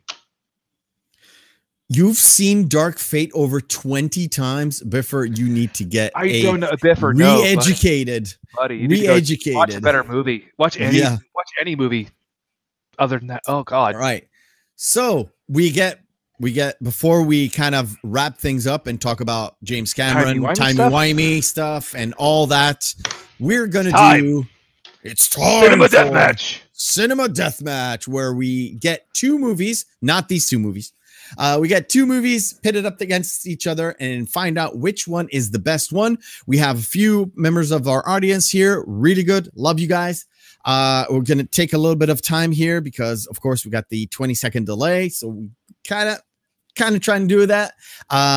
A: You've seen Dark Fate over 20 times. Biffer, you need to get
B: don't know, Biffer,
A: re-educated.
B: Buddy, you
A: re-educated.
B: need to watch a better movie. Watch any movie other than that. Oh God.
A: All right. So we get before we kind of wrap things up and talk about James Cameron, timey-wimey stuff and all that, we're gonna do
B: Cinema Deathmatch.
A: Cinema Deathmatch, where we get two movies, not these two movies. We got two movies pitted up against each other and find out which one is the best one. We have a few members of our audience here. Really good. Love you guys. We're going to take a little bit of time here because, of course, we got the 20-second delay. So we kind of trying to do that.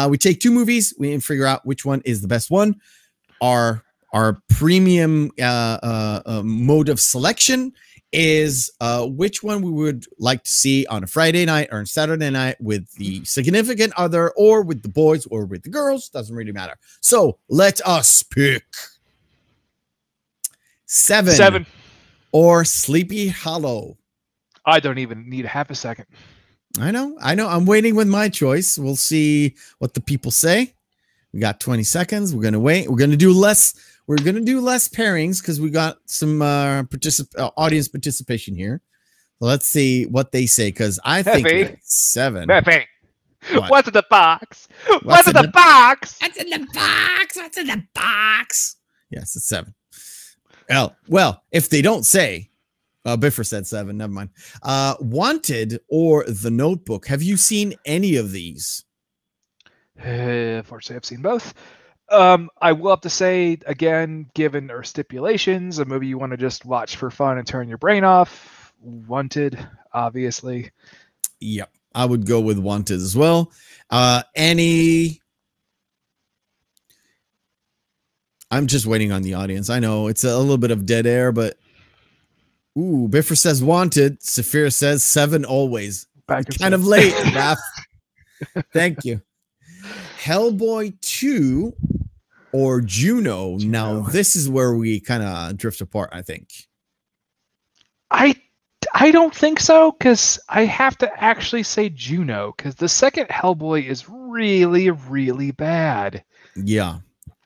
A: We take two movies. We figure out which one is the best one. Our premium mode of selection is which one we would like to see on a Friday night or on Saturday night with the significant other or with the boys or with the girls. Doesn't really matter. So let us pick Seven or Sleepy Hollow.
B: I don't even need half a second.
A: I know. I'm waiting with my choice. We'll see what the people say. We got 20 seconds. We're going to wait. We're going to do less. We're going to do less pairings because we got some audience participation here. So let's see what they say because I think it's 7.
B: Meffy. What's in the box? What's in the box?
A: What's in the box? What's in the box? Yes, it's 7. Well, if they don't say, Biffer said 7. Never mind. Wanted or The Notebook. Have you seen any of these?
B: Unfortunately, I've seen both. I will have to say, again, given our stipulations, a movie you want to just watch for fun and turn your brain off, Wanted, obviously.
A: Yep, I would go with Wanted as well. I'm just waiting on the audience. I know it's a little bit of dead air, but ooh, Biffer says Wanted. Saphira says 7 always. Kind of late, Raph. Thank you. Hellboy 2 or Juno. Now, this is where we kind of drift apart, I think.
B: I don't think so, because I have to actually say Juno, because the second Hellboy is really, really bad.
A: Yeah.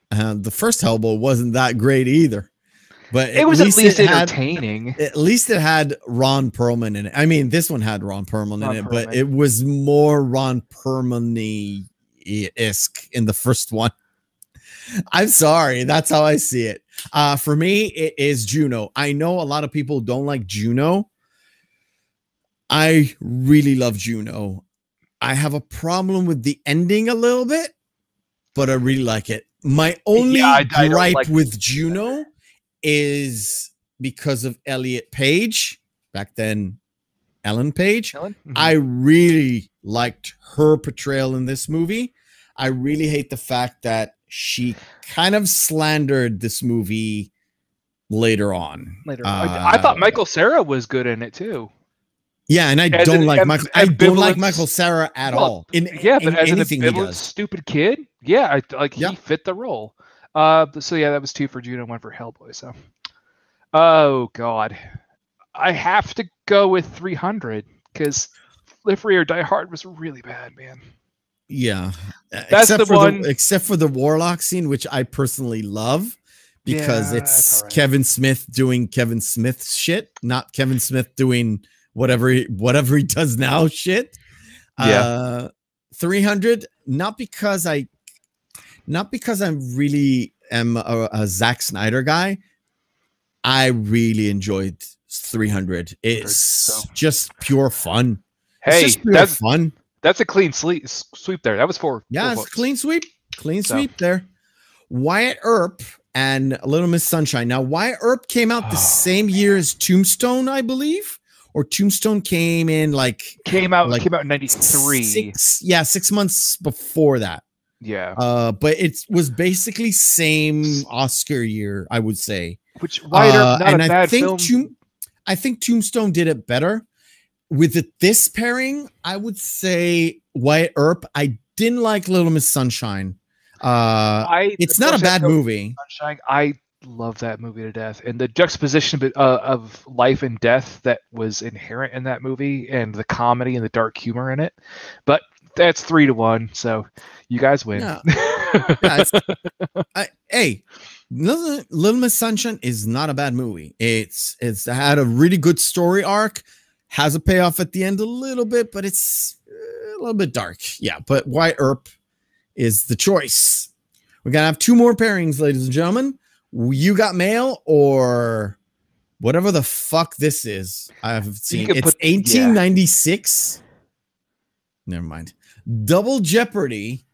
A: The first Hellboy wasn't that great either. But
B: it was at least entertaining.
A: At least it had Ron Perlman in it. I mean, this one had Ron Perlman in it, but it was more Ron Perlman-y isk in the first one. I'm sorry, that's how I see it. For me, it is Juno. I know a lot of people don't like Juno. I really love Juno. I have a problem with the ending a little bit, but I really like it. My only gripe with Juno is because of Elliot Page, back then Ellen Page. Mm-hmm. I really liked her portrayal in this movie. I really hate the fact that she kind of slandered this movie later on.
B: I thought Michael Cera was good in it too.
A: Yeah, and I don't like Michael Cera at all. But
B: as an ambivalent, stupid kid, he fit the role. So yeah, that was 2 for Juno, 1 for Hellboy. So, oh god, I have to go with 300 because Live Free or Die Hard was really bad, man.
A: Yeah,
B: that's the one.
A: Except for the Warlock scene, which I personally love because it's Kevin Smith doing Kevin Smith shit, not Kevin Smith doing whatever he does now shit. 300, not because I really am a Zack Snyder guy. I really enjoyed 300. It's just pure fun.
B: Hey,
A: that's fun.
B: That's a clean sweep there. That was 4.
A: Yeah, it's clean sweep. Clean sweep there. Wyatt Earp and Little Miss Sunshine. Now, Wyatt Earp came out the same year as Tombstone, I believe. Or Tombstone came out in 93. 6 months before that.
B: Yeah.
A: But it was basically same Oscar year, I would say.
B: Which Wyatt Earp, not a bad film.
A: I think Tombstone did it better. With this pairing, I would say Wyatt Earp. I didn't like Little Miss Sunshine. It's not a bad movie.
B: Sunshine, I love that movie to death, and the juxtaposition of life and death that was inherent in that movie, and the comedy and the dark humor in it. But That's 3-1. So you guys win.
A: Yeah. Hey, Little Miss Sunshine is not a bad movie. It's had a really good story arc, has a payoff at the end a little bit, but it's a little bit dark. Yeah, but Wyatt Earp is the choice. We're gonna have two more pairings, ladies and gentlemen. You Got Mail or whatever the fuck this is. I have seen it's 1896. Never mind. Double Jeopardy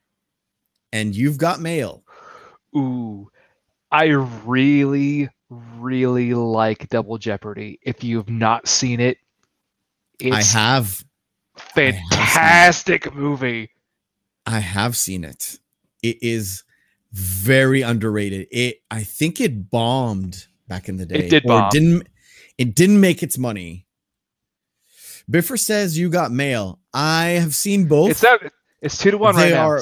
A: and You've Got Mail.
B: Ooh, I really, really like Double Jeopardy. If you've not seen it, it's fantastic movie.
A: I have seen it. It is very underrated. I think it bombed back in the day.
B: It did bomb.
A: It didn't make its money. Biffer says You Got Mail. I have seen both.
B: It's 2-1 right now.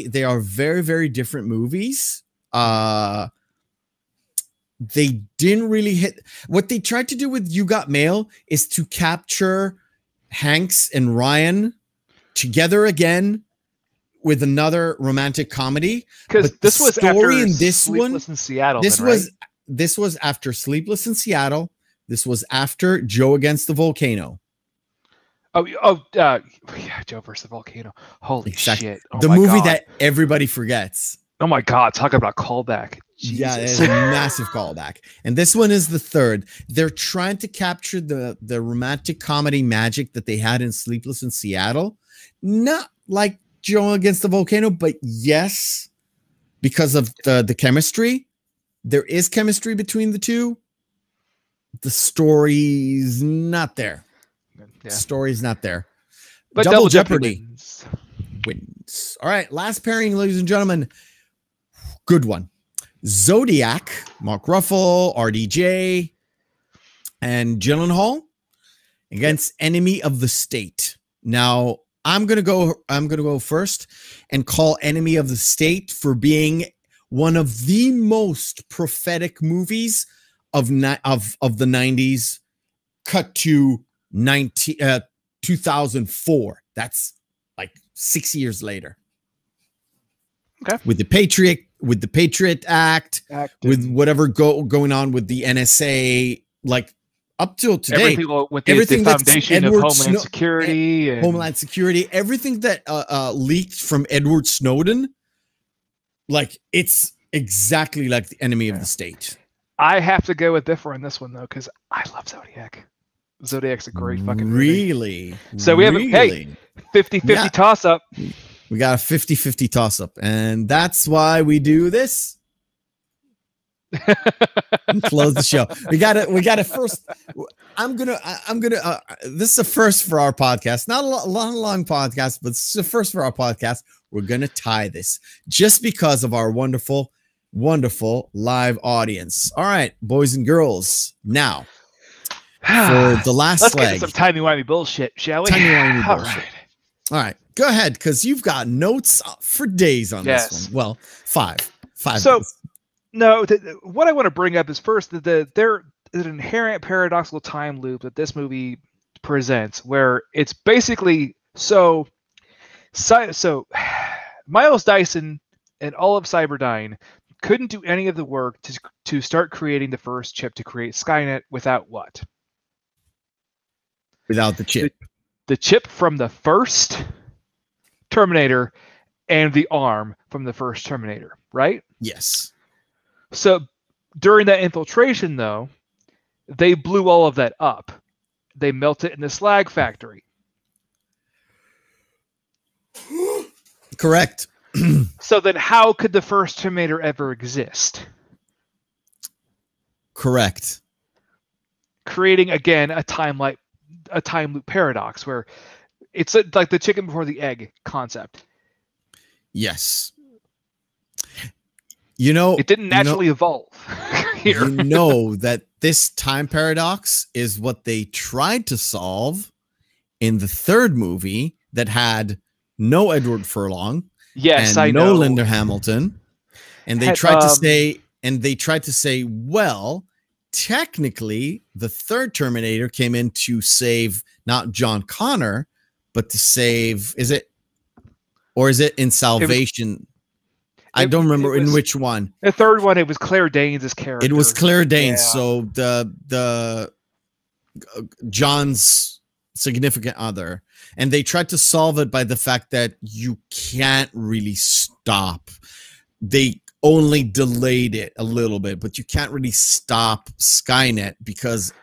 A: They are very, very different movies. They didn't really hit. What they tried to do with You Got Mail is to capture Hanks and Ryan together again with another romantic comedy.
B: Because this was after
A: in this
B: Sleepless in Seattle.
A: This was after Sleepless in Seattle. This was after Joe Against the Volcano.
B: Yeah, Joe versus the Volcano. Holy shit! Oh
A: the movie that everybody forgets.
B: Oh my god! Talk about callback. Jesus.
A: Yeah, it's a massive callback. And this one is the third. They're trying to capture the romantic comedy magic that they had in Sleepless in Seattle. Not like Joe Against the Volcano, but yes, because of the chemistry. There is chemistry between the two. The story's not there. Yeah. Story's not there.
B: But Double Jeopardy
A: wins. All right, last pairing, ladies and gentlemen. Good one. Zodiac, Mark Ruffalo, RDJ, and Gyllenhaal against Enemy of the State. Now, I'm gonna go first and call Enemy of the State for being one of the most prophetic movies of the 90s. Cut to 2004. That's like 6 years later.
B: Okay.
A: With the Patriot Act, with whatever going on with the NSA, like up till today,
B: everything the foundation of Homeland Security,
A: everything that leaked from Edward Snowden, like it's exactly like the Enemy of the State.
B: I have to go with Biffer on this one though, because I love Zodiac. Zodiac's a great fucking movie.
A: Really?
B: So we have a 50-50 toss up.
A: We got a 50-50 toss up, and that's why we do this. Close the show. We got to first. I'm gonna. This is a first for our podcast. Not a long podcast, but it's a first for our podcast. We're gonna tie this just because of our wonderful live audience. All right, boys and girls. Now, for the last
B: let's
A: leg,
B: get some timey-wimey bullshit, shall we?
A: Timey-wimey bullshit. All right, go ahead, because you've got notes for days on this one. Well, five.
B: So, no, what I want to bring up is first that there is an inherent paradoxical time loop that this movie presents, where it's basically so Miles Dyson and all of Cyberdyne couldn't do any of the work to start creating the first chip to create Skynet without what?
A: Without the chip.
B: The chip from the first Terminator and the arm from the first Terminator, right?
A: Yes.
B: So during that infiltration, though, they blew all of that up. They melted in the slag factory.
A: Correct.
B: So then how could the first Terminator ever exist?
A: Correct.
B: Creating, again, a time loop paradox where it's like the chicken before the egg concept.
A: Yes. You know,
B: it didn't naturally evolve here.
A: You know that this time paradox is what they tried to solve in the third movie that had no Edward Furlong.
B: Yes,
A: and
B: I
A: no
B: know.
A: Linda Hamilton. And they tried to say, well, technically, the third Terminator came in to save not John Connor, but to save, is it or is it in Salvation? I don't remember in which one.
B: The third one, it was Claire Danes' character.
A: It was Claire Danes.
B: Yeah.
A: So the John's significant other, and they tried to solve it by the fact that you can't really stop. They only delayed it a little bit, but you can't really stop Skynet because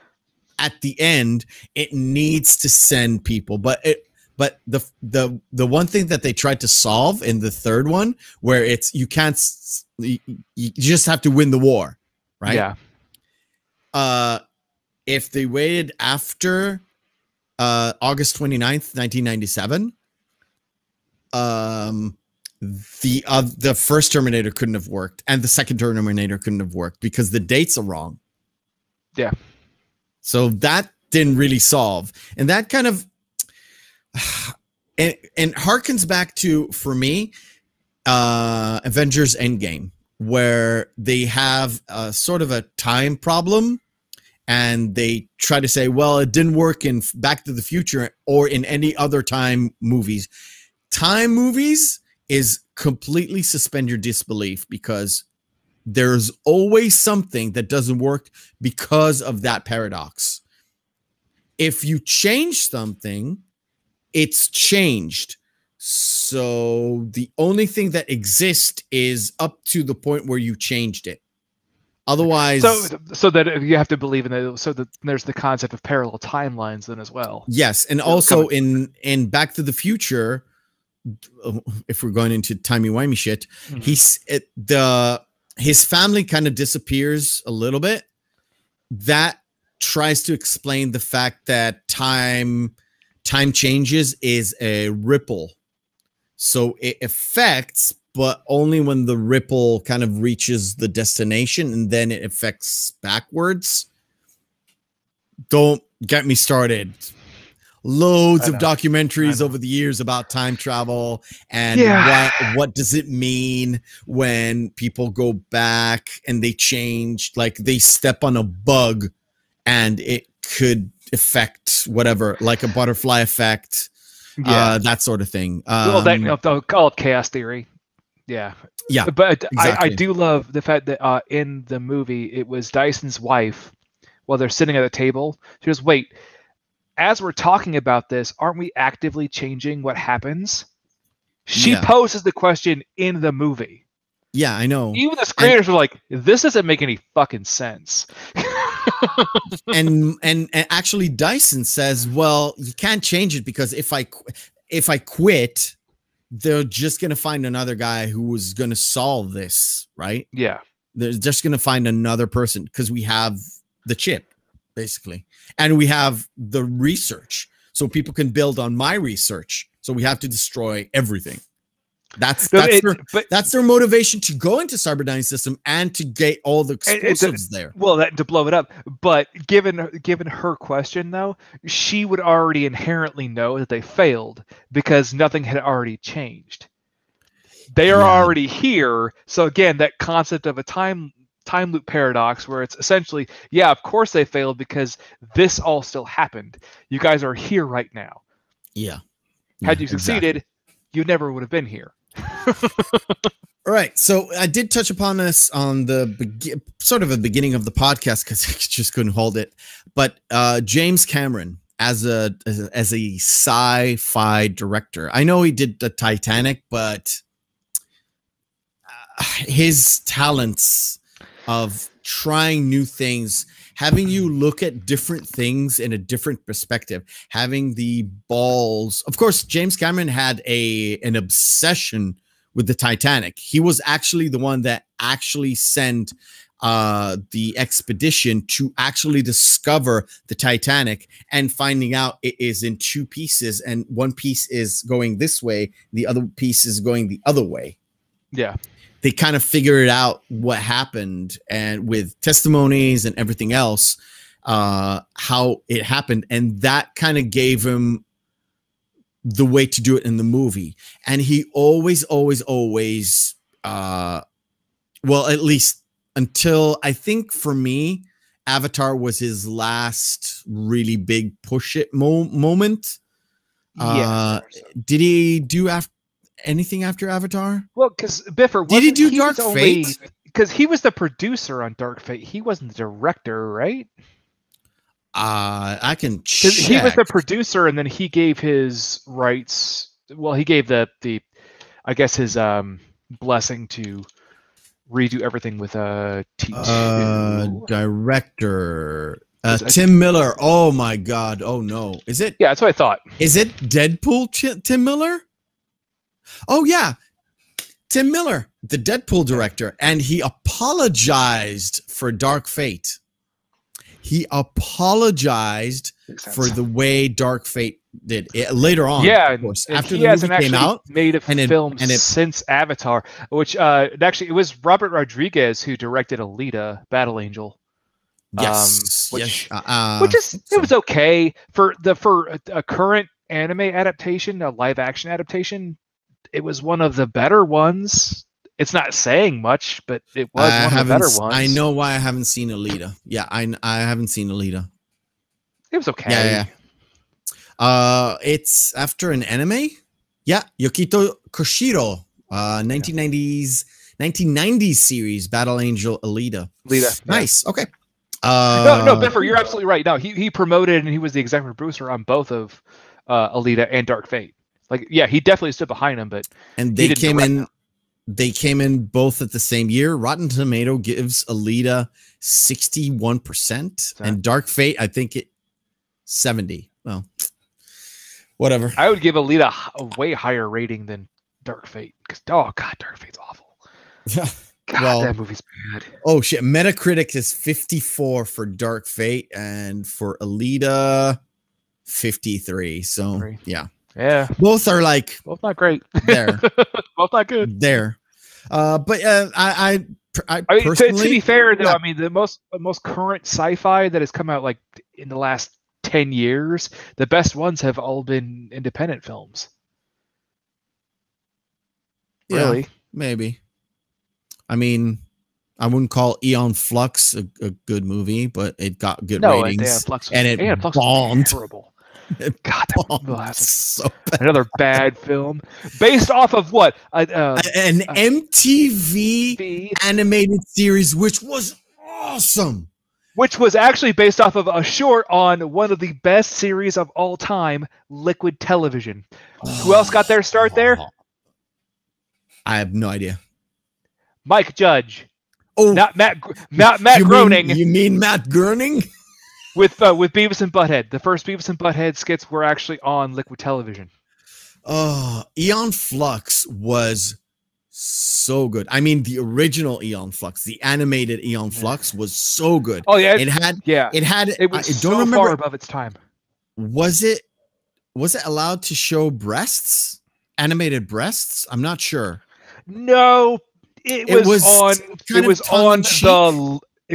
A: at the end it needs to send people. But the one thing that they tried to solve in the third one, where it's you just have to win the war, right?
B: Yeah.
A: If they waited after August 29th, 1997, the first Terminator couldn't have worked, and the second Terminator couldn't have worked because the dates are wrong.
B: Yeah.
A: So that didn't really solve, and that kind of and harkens back to, for me, Avengers Endgame, where they have sort of a time problem, and they try to say, well, it didn't work in Back to the Future or in any other time movies. Time movies is completely suspend your disbelief, because there's always something that doesn't work because of that paradox. If you change something, it's changed. So the only thing that exists is up to the point where you changed it. Otherwise,
B: so that you have to believe in it. So that there's the concept of parallel timelines then as well.
A: Yes, and also in Back to the Future, if we're going into timey-wimey shit, his family kind of disappears a little bit. That tries to explain the fact that time changes is a ripple. So it affects, but only when the ripple kind of reaches the destination, and then it affects backwards. Don't get me started. Loads of documentaries over the years about time travel and what does it mean when people go back and they change, like they step on a bug and it could affect whatever, like a butterfly effect, that sort of thing.
B: Well, they'll call it chaos theory. Yeah. But exactly. I do love the fact that in the movie, it was Dyson's wife, while they're sitting at a table, she goes, wait, as we're talking about this, aren't we actively changing what happens? She poses the question in the movie.
A: Yeah, I know.
B: Even the screeners were like, this doesn't make any fucking sense.
A: and actually Dyson says, well, you can't change it, because if I quit, they're just going to find another guy who was going to solve this, right?
B: Yeah.
A: They're just going to find another person, because we have the chip, basically. And we have the research, so people can build on my research. So we have to destroy everything. That's their motivation to go into Cyberdyne system and to get all the explosives there.
B: Well, to blow it up. But given her question, though, she would already inherently know that they failed because nothing had already changed. They are already here. So again, that concept of a time loop paradox, where it's essentially, of course they failed because this all still happened. You guys are here right now.
A: Yeah.
B: Had you succeeded, you never would have been here.
A: All right. So I did touch upon this on the sort of the beginning of the podcast, because I just couldn't hold it. But James Camron, as a sci-fi director, I know he did the Titanic, but his talents of trying new things, having you look at different things in a different perspective, having the balls. Of course, James Cameron had an obsession with the Titanic. He was actually the one that actually sent the expedition to actually discover the Titanic, and finding out it is in two pieces, and one piece is going this way, the other piece is going the other way.
B: Yeah.
A: They kind of figured out what happened, and with testimonies and everything else, how it happened. And that kind of gave him the way to do it in the movie. And he always, well, at least until, I think for me, Avatar was his last really big push it moment. Did he do anything after Avatar?
B: Well, because Biffer,
A: Did he do Dark Fate?
B: Because he was the producer on Dark Fate. He wasn't the director, right?
A: I can check.
B: He was the producer, and then he gave his rights. Well, he gave the I guess his blessing to redo everything with T2.
A: Director Tim Miller. Oh my God. Oh no. Is it?
B: Yeah, that's what I thought.
A: Is it Deadpool Tim Miller? Oh yeah. Tim Miller, the Deadpool director, and he apologized for Dark Fate. He apologized for the way Dark Fate did it later on.
B: Yeah,
A: of course.
B: And
A: after
B: he
A: the
B: hasn't
A: movie came out,
B: made a film since Avatar, which actually it was Robert Rodriguez who directed Alita: Battle Angel.
A: Yes,
B: which
A: yes.
B: It was okay for a current anime adaptation, a live action adaptation. It was one of the better ones. It's not saying much, but it was one of the better ones.
A: I know why I haven't seen Alita. Yeah, I haven't seen Alita.
B: It was okay.
A: Yeah. It's after an anime. Yeah, Yukito Koshiro, 1990s series, Battle Angel Alita. Nice. Okay.
B: No, Biffer, you're absolutely right. No, he promoted and he was the executive producer on both of Alita and Dark Fate. Like, yeah, he definitely stood behind him, but
A: they came in. They came in both at the same year. Rotten Tomato gives Alita 61%, and Dark Fate, I think 70. Well, whatever.
B: I would give Alita a way higher rating than Dark Fate because Dark Fate's awful. God, that movie's bad.
A: Oh shit! Metacritic is 54 for Dark Fate, and for Alita, 53. So yeah.
B: Yeah,
A: both are like
B: both not great.
A: There,
B: both not good.
A: There, but I mean,
B: to be fair though, I mean the most current sci-fi that has come out like in the last 10 years, the best ones have all been independent films. Really?
A: Yeah, maybe. I mean, I wouldn't call Aeon Flux a good movie, but it got good ratings, and it bombed.
B: Terrible. God, that's so bad. Another bad film based off of what?
A: An MTV animated series, which was awesome.
B: Which was actually based off of a short on one of the best series of all time, Liquid Television. Who else got their start there?
A: I have no idea.
B: Mike Judge.
A: Oh,
B: not Matt Groening.
A: You mean Matt Groening?
B: With Beavis and Butthead. The first Beavis and Butthead skits were actually on Liquid Television.
A: Aeon Flux was so good. I mean, the original Aeon Flux, the animated Aeon Flux was so good.
B: Oh yeah,
A: it was
B: so far above its time.
A: Was it allowed to show breasts? Animated breasts? I'm not sure.
B: No, it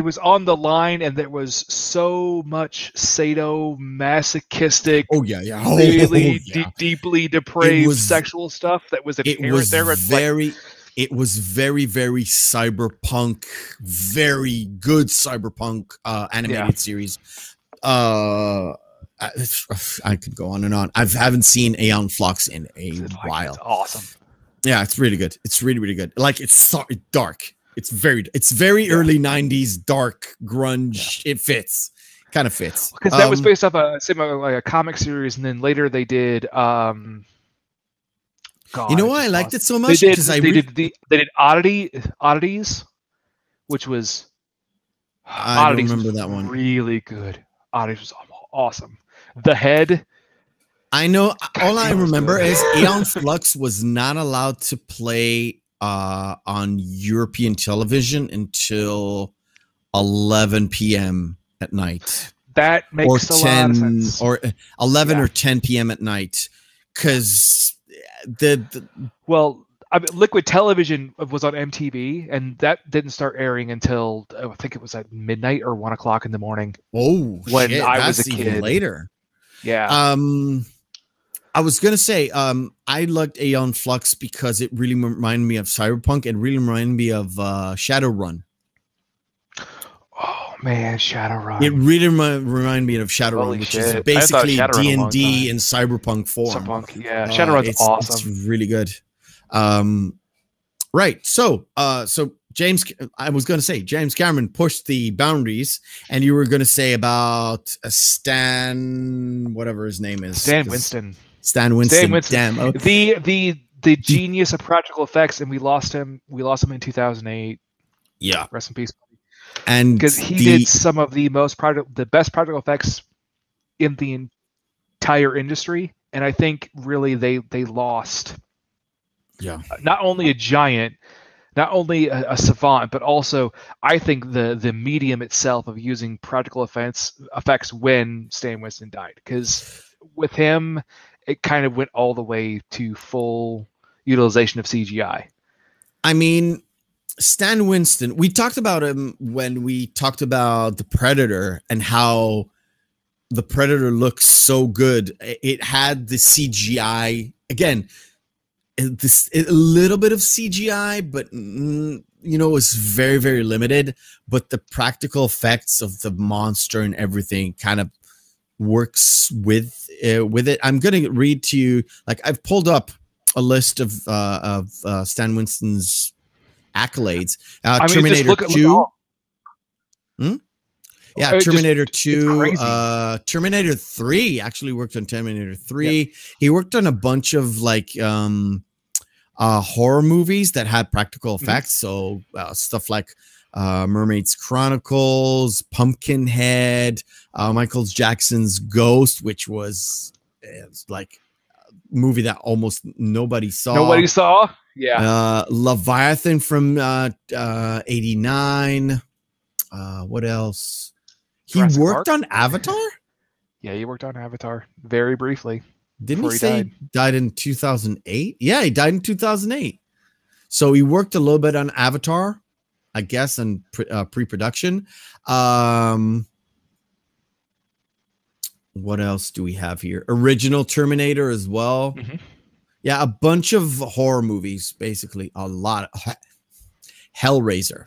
B: was on the line, and there was so much sadomasochistic, really deeply depraved sexual stuff that was inherent there.
A: It was very, very cyberpunk, very good cyberpunk animated series. I could go on and on. I haven't seen Aeon Flux in a while.
B: It's awesome.
A: Yeah, it's really good. It's really, really good. Like, it's dark. It's very early 90s dark grunge. Yeah. It fits. Kind of fits.
B: Because that was based off a comic series, and then later they did
A: you know why I liked it so much?
B: They did Oddities, which was
A: I don't remember that one.
B: Really good. Oddities was awesome. The Head.
A: I know. All I remember is Aeon Flux was not allowed to play on European television until 11 p.m. at night.
B: That makes a lot of sense.
A: Or 11 or 10 p.m. at night, because
B: Liquid Television was on MTV, and that didn't start airing until I think it was at midnight or 1 o'clock in the morning.
A: Oh,
B: when I was a kid.
A: Even later.
B: Yeah.
A: I was gonna say, I liked Aeon Flux because it really reminded me of Cyberpunk. It really reminded me of Shadowrun.
B: Oh man, Shadowrun!
A: It really reminded me of Shadowrun, which is basically D&D in Cyberpunk form.
B: Shadowrun's awesome.
A: It's really good. Right. So James, I was going to say James Cameron pushed the boundaries, and you were going to say about Stan, whatever his name is,
B: Stan Winston.
A: Stan Winston.
B: Stan Winston.
A: Damn. Oh.
B: The genius of practical effects, and we lost him. We lost him in 2008.
A: Yeah.
B: Rest in peace.
A: And
B: because he did some of the best practical effects in the entire industry, and I think really they lost.
A: Yeah.
B: Not only a giant, not only a savant, but also I think the medium itself of using practical effects when Stan Winston died, because with him it kind of went all the way to full utilization of CGI.
A: I mean, Stan Winston, we talked about him when we talked about the Predator and how the Predator looks so good. It had the CGI again. A little bit of CGI, but it's very, very limited. But the practical effects of the monster and everything kind of works with it. I'm gonna read to you, like, I've pulled up a list of Stan Winston's accolades. Terminator 2. Yeah, Terminator 2. Terminator 3 actually worked on Terminator 3. Yep. He worked on a bunch of like horror movies that had practical effects. So stuff like Mermaid's Chronicles, Pumpkinhead, Michael Jackson's Ghost, which was like a movie that almost nobody saw. Yeah. Leviathan from 89. What else? Jurassic worked Park? On Avatar?
B: Yeah, he worked on Avatar very briefly.
A: Didn't he say he died in 2008? Yeah, he died in 2008. So he worked a little bit on Avatar, I guess, in pre-production. What else do we have here? Original Terminator as well. Yeah, a bunch of horror movies, basically. A lot of Hellraiser.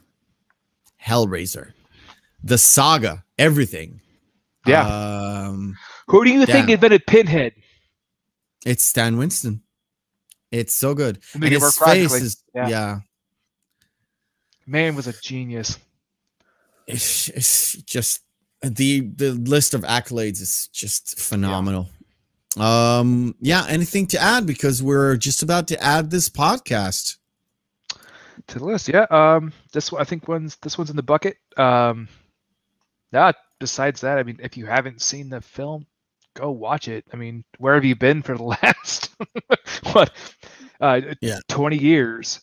A: The Saga, everything.
B: Yeah. Who do you think invented Pinhead?
A: It's Stan Winston. It's so good. And his face is, yeah.
B: Man was a genius.
A: It's just the list of accolades is just phenomenal. Yeah. Anything to add, because we're just about to add this podcast
B: to the list? Yeah. This one, I think this one's in the bucket. Besides that, I mean, if you haven't seen the film, go watch it. I mean, where have you been for the last 20 years?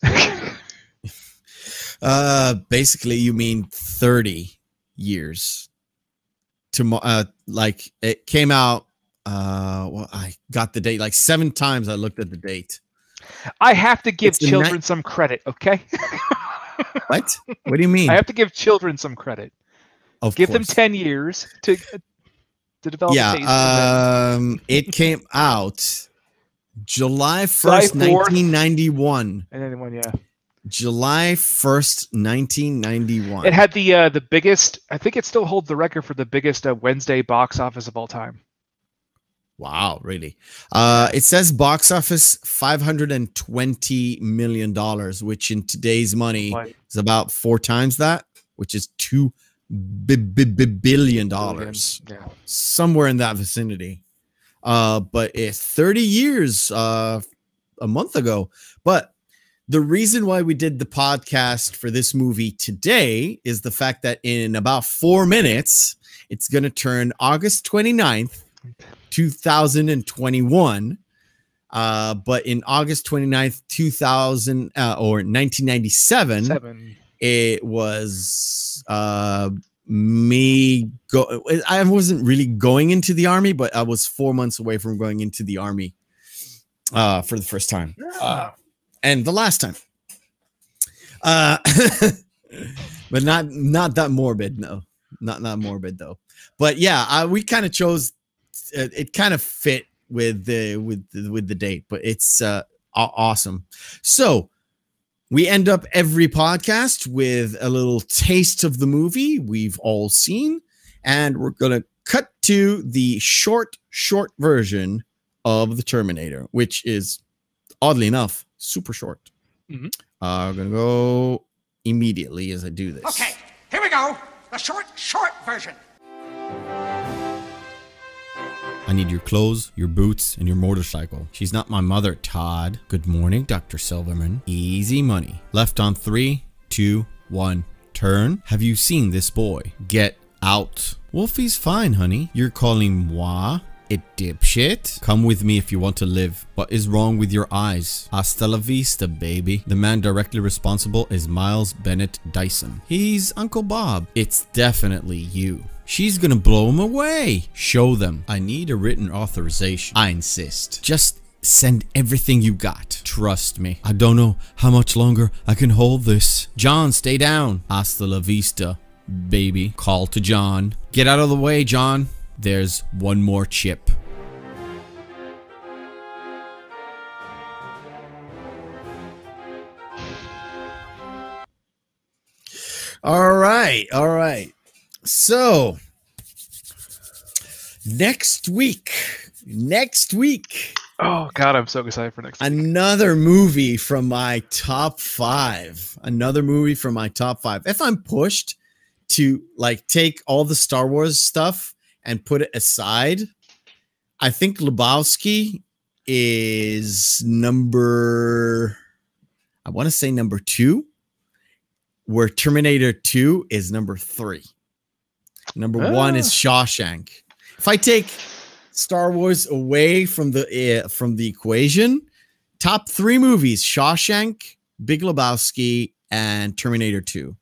A: Basically, you mean 30 years. Like it came out. I got the date like 7 times. I looked at the date.
B: I have to give children some credit, okay?
A: What? What do you mean?
B: I have to give children some credit. Give them 10 years to develop a taste.
A: It came out July 1st, 1991. July 1st, 1991.
B: It had the biggest, I think it still holds the record for the biggest Wednesday box office of all time.
A: Wow, really? It says box office $520 million, which in today's money is about 4 times that, which is $2 billion. Yeah. Somewhere in that vicinity. But it's 30 years a month ago. But the reason why we did the podcast for this movie today is the fact that in about 4 minutes, it's going to turn August 29th, 2021. But in August 29th, 1997, it was I wasn't really going into the army, but I was 4 months away from going into the army for the first time. And the last time. But not that morbid, no. Not morbid though. But yeah, we kind of chose it kind of fit with the date, but it's awesome. So we end up every podcast with a little taste of the movie we've all seen, and we're gonna cut to the short version of the Terminator, which is oddly enough super short.
B: Mhm.
A: I'm gonna go immediately as I do this.
C: Okay, here we go. The short version.
A: I need your clothes, your boots, and your motorcycle. She's not my mother, Todd. Good morning, Dr. Silverman. Easy money. Left on 3, 2, 1. Turn. Have you seen this boy? Get out. Wolfie's fine, honey. You're calling moi? It dipshit. Come with me if you want to live. What is wrong with your eyes? Hasta la vista, baby. The man directly responsible is Miles Bennett Dyson. He's Uncle Bob. It's definitely you. She's gonna blow him away. Show them. I need a written authorization. I insist. Just send everything you got. Trust me. I don't know how much longer I can hold this. John, stay down. Hasta la vista, baby. Call to John. Get out of the way, John. There's one more chip. All right. So next week.
B: Oh God, I'm so excited for next week.
A: Another movie from my top 5. If I'm pushed to like take all the Star Wars stuff and put it aside, I think Lebowski is number 2, where Terminator 2 is number 3. Number 1 is Shawshank. If I take Star Wars away from the equation, top 3 movies: Shawshank, Big Lebowski, and Terminator 2.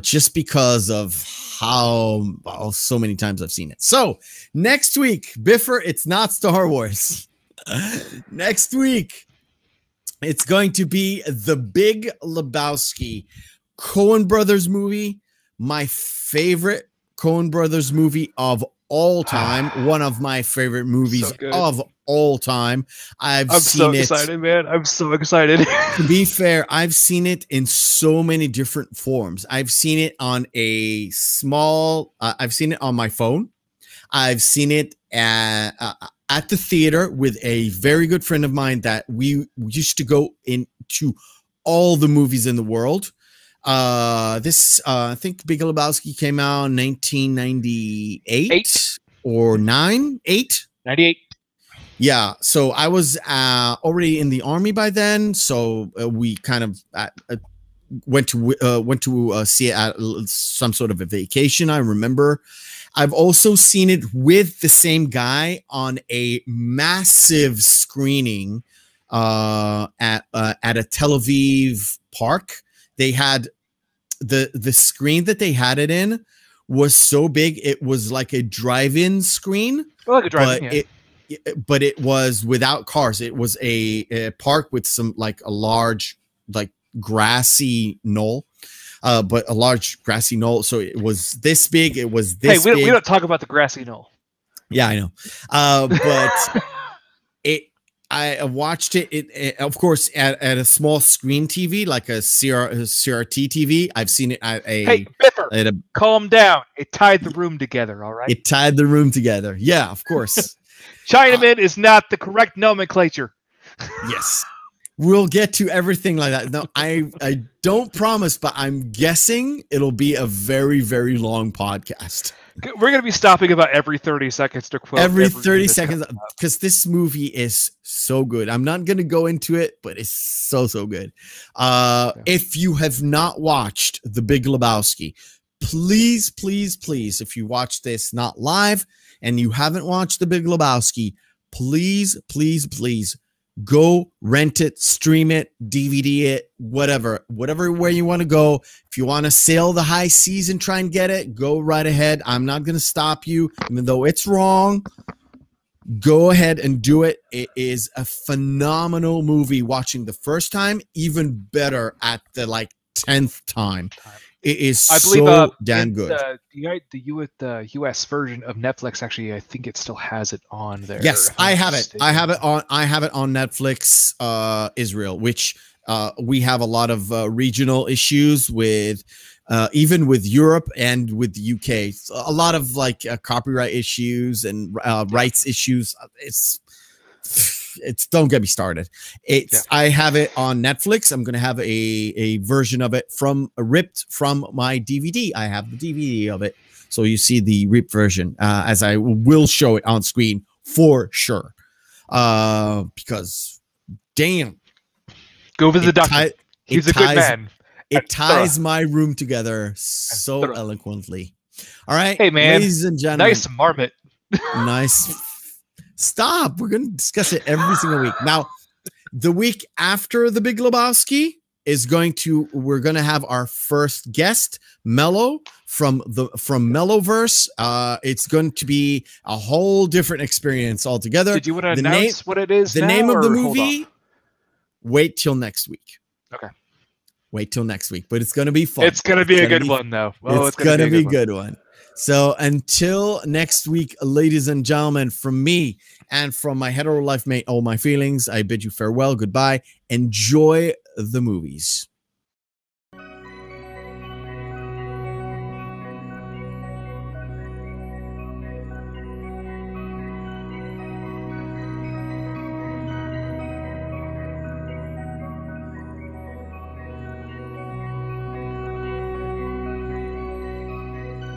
A: Just because of how so many times I've seen it. So next week, Biffer, it's not Star Wars. Next week, it's going to be The Big Lebowski, Coen Brothers movie, my favorite Coen Brothers movie of all time. One of my favorite movies of all time. I'm so
B: excited, man. I'm so excited.
A: To be fair, I've seen it in so many different forms. I've seen it on I've seen it on my phone. I've seen it at the theater with a very good friend of mine that we used to go into all the movies in the world. I think Big Lebowski came out in 1998 or 98. Yeah, so I was already in the army by then, so we kind of went to see it at some sort of a vacation. I remember. I've also seen it with the same guy on a massive screening at a Tel Aviv park. They had the screen that they had it in was so big it was like a drive-in screen.
B: Well, like a drive-in, yeah.
A: But it was without cars. It was a park with some like a large like grassy knoll. But a large grassy knoll. So it was this big. It was this big.
B: We don't talk about the grassy knoll.
A: Yeah, I know. But I watched it, of course, at a small screen TV, like a CRT TV. I've seen it at a...
B: Hey, Biffer, calm down. It tied the room together, all right?
A: It tied the room together. Yeah, of course.
B: Chinaman is not the correct nomenclature.
A: Yes. We'll get to everything like that. No, I don't promise, but I'm guessing it'll be a very, very long podcast.
B: We're going to be stopping about every 30 seconds to quote.
A: Every 30 seconds, because this movie is so good. I'm not going to go into it, but it's so good. If you have not watched The Big Lebowski, please, if you watch this not live and you haven't watched The Big Lebowski, please, go rent it, stream it, DVD it, whatever way you want to go. If you want to sail the high seas and try and get it, go right ahead. I'm not going to stop you, even though it's wrong. Go ahead and do it. It is a phenomenal movie. Watching the first time, even better at the 10th time. It is so damn good.
B: The US version of Netflix, actually, I think it still has it on there.
A: Yes, I have it. I have it on Netflix Israel, which we have a lot of regional issues with, even with Europe and with the UK. A lot of copyright issues and rights issues. It's it's don't get me started. I have it on Netflix. I'm gonna have a version of it ripped from my DVD. I have the DVD of it, so you see the ripped version, as I will show it on screen for sure. Because damn,
B: go visit the doctor. He's a good man.
A: It ties my room together so eloquently. All right,
B: hey man,
A: ladies and gentlemen,
B: nice marmot.
A: Nice. Stop. We're going to discuss it every single week. Now, the week after The Big Lebowski we're going to have our first guest, Mello from Melloverse. It's going to be a whole different experience altogether.
B: Did you want to announce what it is?
A: The name of the movie? Wait till next week.
B: Okay.
A: Wait till next week, but it's going to be fun.
B: It's going to be a good one, though.
A: Oh, it's going to be a good one. So until next week, ladies and gentlemen, from me and from my hetero life mate, All My Feelings, I bid you farewell, goodbye. Enjoy the movies.